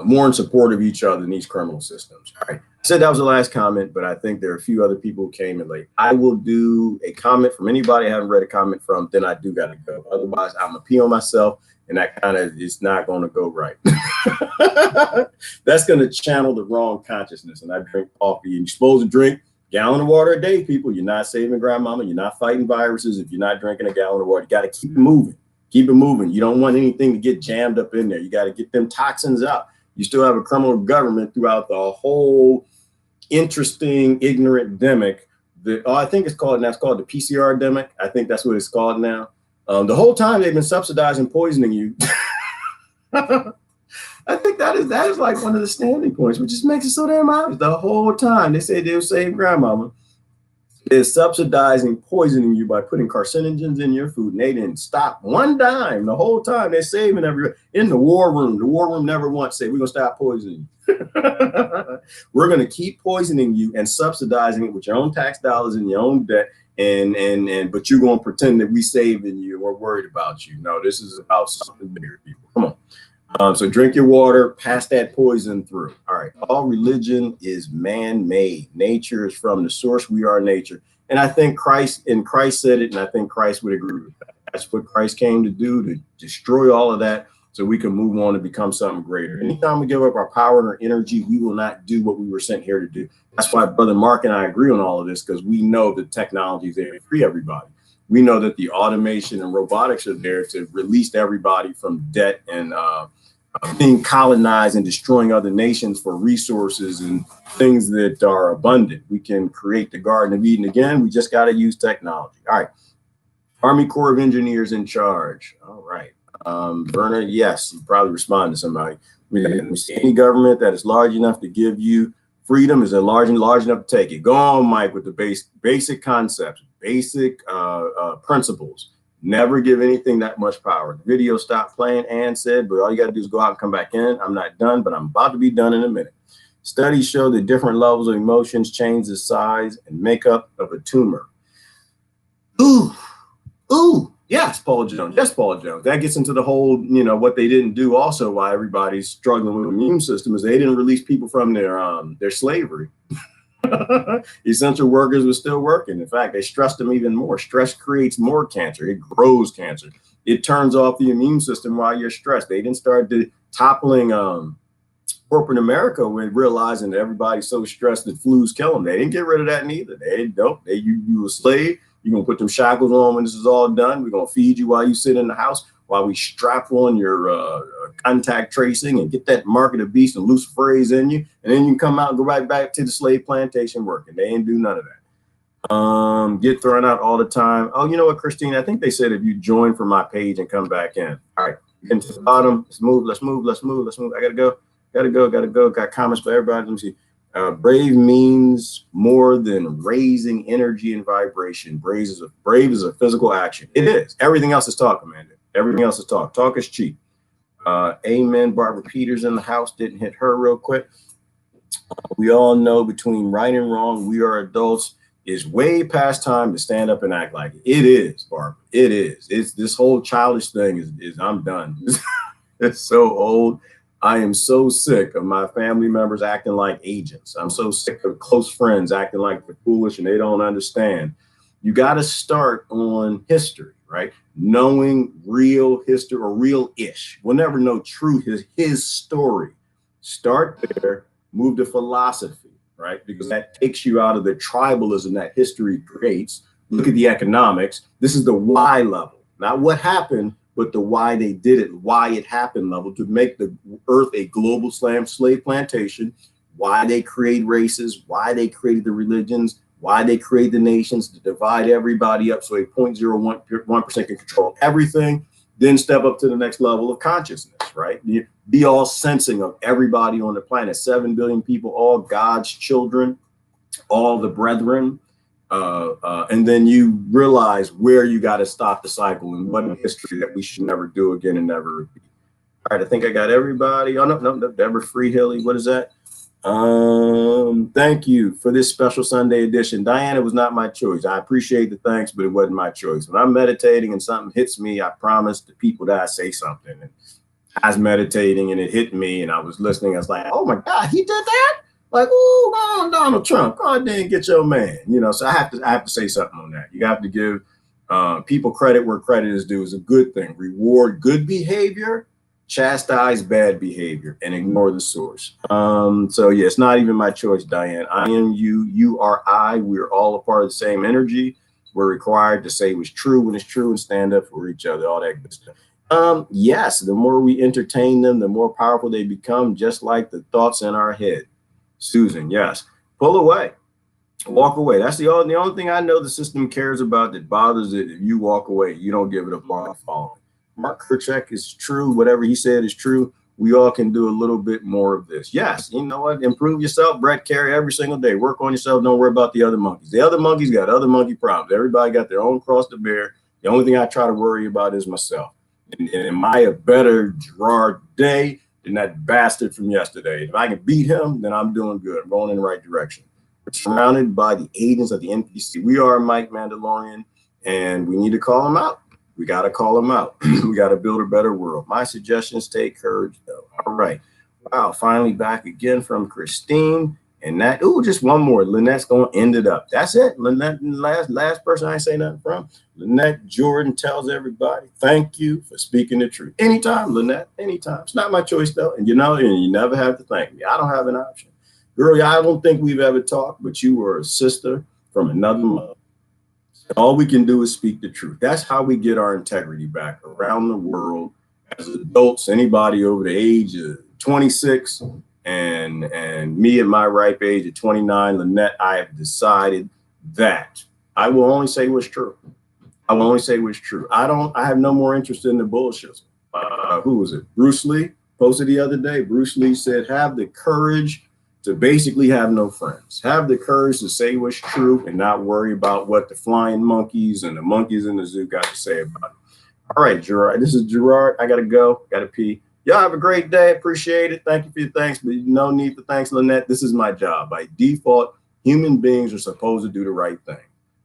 more in support of each other in these criminal systems. All right. I said that was the last comment, but I think there are a few other people who came in late. I will do a comment from anybody I haven't read a comment from, then I do got to go. Otherwise, I'm going to pee on myself, and that kind of is not going to go right. That's going to channel the wrong consciousness. And I drink coffee. You're supposed to drink a gallon of water a day, people. You're not saving grandmama. You're not fighting viruses if you're not drinking a gallon of water. You got to keep it moving. Keep it moving. You don't want anything to get jammed up in there. You got to get them toxins out. You still have a criminal government throughout the whole interesting, ignorant demic. I think it's called, and that's called the PCR demic. I think that's what it's called now. The whole time they've been subsidizing poisoning you. I think that is like one of the standing points, which just makes it so damn obvious. The whole time they say they'll save grandmama. They're subsidizing poisoning you by putting carcinogens in your food, and they didn't stop one dime the whole time. They're saving everyone in the war room. The war room never once said, we're going to stop poisoning you. We're going to keep poisoning you and subsidizing it with your own tax dollars and your own debt. But you're going to pretend that we saving you and we're worried about you. No, this is about something bigger, people. Come on. So drink your water, pass that poison through. All right. All religion is man-made. Nature is from the source. We are nature. And I think Christ said it, and I think Christ would agree with that. That's what Christ came to do, to destroy all of that so we can move on and become something greater. Anytime we give up our power and our energy, we will not do what we were sent here to do. That's why Brother Mark and I agree on all of this, because we know the technology is there to free everybody. We know that the automation and robotics are there to release everybody from debt and being colonized and destroying other nations for resources and things that are abundant. We can create the Garden of Eden again. We just got to use technology. All right. Army Corps of Engineers in charge. All right. Werner, yes, you probably respond to somebody. We see any government that is large enough to give you freedom is large enough to take it. Go on, Mike, with the basic concepts, basic principles. Never give anything that much power. The video stopped playing and said, but all you got to do is go out and come back in. I'm not done, but I'm about to be done in a minute. Studies show that different levels of emotions change the size and makeup of a tumor. Ooh, yes, Paul Jones. Yes, Paul Jones. That gets into the whole, what they didn't do also why everybody's struggling with the immune system is they didn't release people from their slavery. Essential workers were still working. In fact, they stressed them even more. Stress creates more cancer. It grows cancer. It turns off the immune system while you're stressed. They didn't start toppling corporate America when realizing that everybody's so stressed that flus kill them. They didn't get rid of that neither. You a slave. You're going to put them shackles on when this is all done. We're going to feed you while you sit in the house, while we strap on your contact tracing and get that mark of the beast and luciferase in you. And then you can come out and go right back to the slave plantation working. They ain't do none of that. Get thrown out all the time. Oh, you know what, Christine? I think they said if you join from my page and come back in. All right. Getting to the bottom. Let's move. I gotta go. Got comments for everybody. Let me see. Brave means more than raising energy and vibration. Brave is a physical action. It is. Everything else is talk, Amanda. Everything else is talk. Talk is cheap. Amen. Barbara Peters in the house. Didn't hit her real quick. We all know between right and wrong, we are adults. It's way past time to stand up and act like it. It is, Barbara. It is. It's this whole childish thing is I'm done. It's so old. I am so sick of my family members acting like agents. I'm so sick of close friends acting like they're foolish and they don't understand. You got to start on history, right? Knowing real history or real-ish. We'll never know true his story. Start there, move to philosophy, right? Because that takes you out of the tribalism that history creates. Look at the economics. This is the why level, not what happened, but the why they did it, why it happened level, to make the earth a global slave plantation, why they create races, why they created the religions, why they create the nations, to divide everybody up so a 0.01% can control everything, then step up to the next level of consciousness, right? Be all sensing of everybody on the planet, 7 billion people, all God's children, all the brethren. And then you realize where you got to stop the cycle and what history that we should never do again and never repeat. All right, I think I got everybody. Oh, no, Deborah Freehilly, what is that? Thank you for this special Sunday edition. Diana, was not my choice. I appreciate the thanks, but it wasn't my choice. When I'm meditating and something hits me, I promise the people that I say something. And I was meditating and it hit me and I was listening. I was like, oh my God, he did that? Like, oh, go on, Donald Trump. Go ahead and get your man. You know, so I have to say something on that. You have to give people credit where credit is due. Is a good thing. Reward good behavior, chastise bad behavior, and ignore the source. So yeah, it's not even my choice, Diane. I am you, you are I. We're all a part of the same energy. We're required to say what's true when it's true and stand up for each other, all that good stuff. Yes, the more we entertain them, the more powerful they become, just like the thoughts in our head. Susan, yes. Pull away. Walk away. That's the only thing I know the system cares about that bothers it. If you walk away, you don't give it a long following. Mark Kerchak is true. Whatever he said is true. We all can do a little bit more of this. Yes, you know what? Improve yourself, Brett Carey, every single day. Work on yourself. Don't worry about the other monkeys. The other monkeys got other monkey problems. Everybody got their own cross to bear. The only thing I try to worry about is myself. And am I a better Gerard today than that bastard from yesterday? If I can beat him, then I'm doing good. I'm going in the right direction. We're surrounded by the agents of the NPC. We are Mike Mandalorian, and we need to call them out. We got to call them out. We got to build a better world. My suggestions: take courage, though. All right. Wow. Finally back again from Christine. And that, just one more. Lynette's going to end it up. That's it. Lynette, last person I ain't say nothing from. Lynette Jordan tells everybody, thank you for speaking the truth. Anytime, Lynette, anytime. It's not my choice, though. And you know, and you never have to thank me. I don't have an option. Girl, I don't think we've ever talked, but you were a sister from another mother. All we can do is speak the truth. That's how we get our integrity back around the world as adults, anybody over the age of 26, and me at my ripe age of 29, Lynette, I have decided that I will only say what's true. I will only say what's true. I have no more interest in the bullshit. Who was it? Bruce Lee posted the other day. Bruce Lee said, have the courage to basically have no friends. Have the courage to say what's true and not worry about what the flying monkeys and the monkeys in the zoo got to say about it. All right, Gerard. This is Gerard. I got to go. Got to pee. Y'all have a great day. Appreciate it. Thank you for your thanks, but no need for thanks, Lynette. This is my job. By default, human beings are supposed to do the right thing.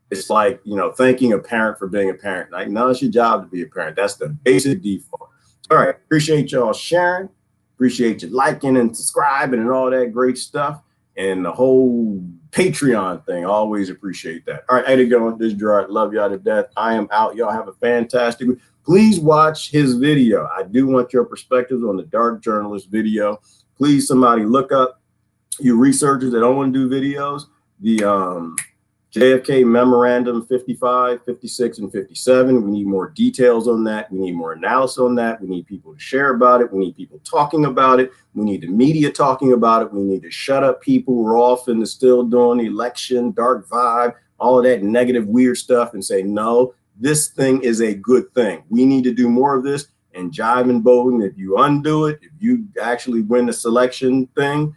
It's like, thanking a parent for being a parent. Like, no, it's your job to be a parent. That's the basic default. All right. Appreciate y'all sharing. Appreciate you liking and subscribing and all that great stuff. And the whole Patreon thing. Always appreciate that. All right. How you going? This is Gerard. Love y'all to death. I am out. Y'all have a fantastic week. Please watch his video. I do want your perspectives on the Dark Journalist video. Please, somebody look up, you researchers that don't want to do videos, the JFK Memorandum 55, 56, and 57. We need more details on that. We need more analysis on that. We need people to share about it. We need people talking about it. We need the media talking about it. We need to shut up people who are off in the still doing the election, dark vibe, all of that negative, weird stuff, and say, no, this thing is a good thing. We need to do more of this. And Jive and Bowden, if you undo it, if you actually win the selection thing,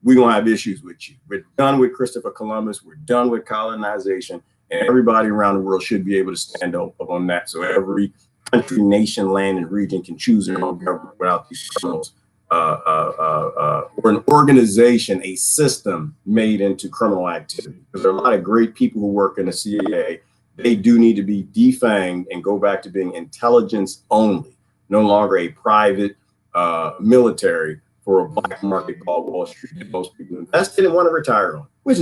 we're going to have issues with you. We're done with Christopher Columbus. We're done with colonization. And everybody around the world should be able to stand up on that. So every country, nation, land, and region can choose their own government without these criminals. Or an organization, a system made into criminal activity. Because there are a lot of great people who work in the CIA. They do need to be defanged and go back to being intelligence only, no longer a private military for a black market called Wall Street that most people invested and want to retire on, which is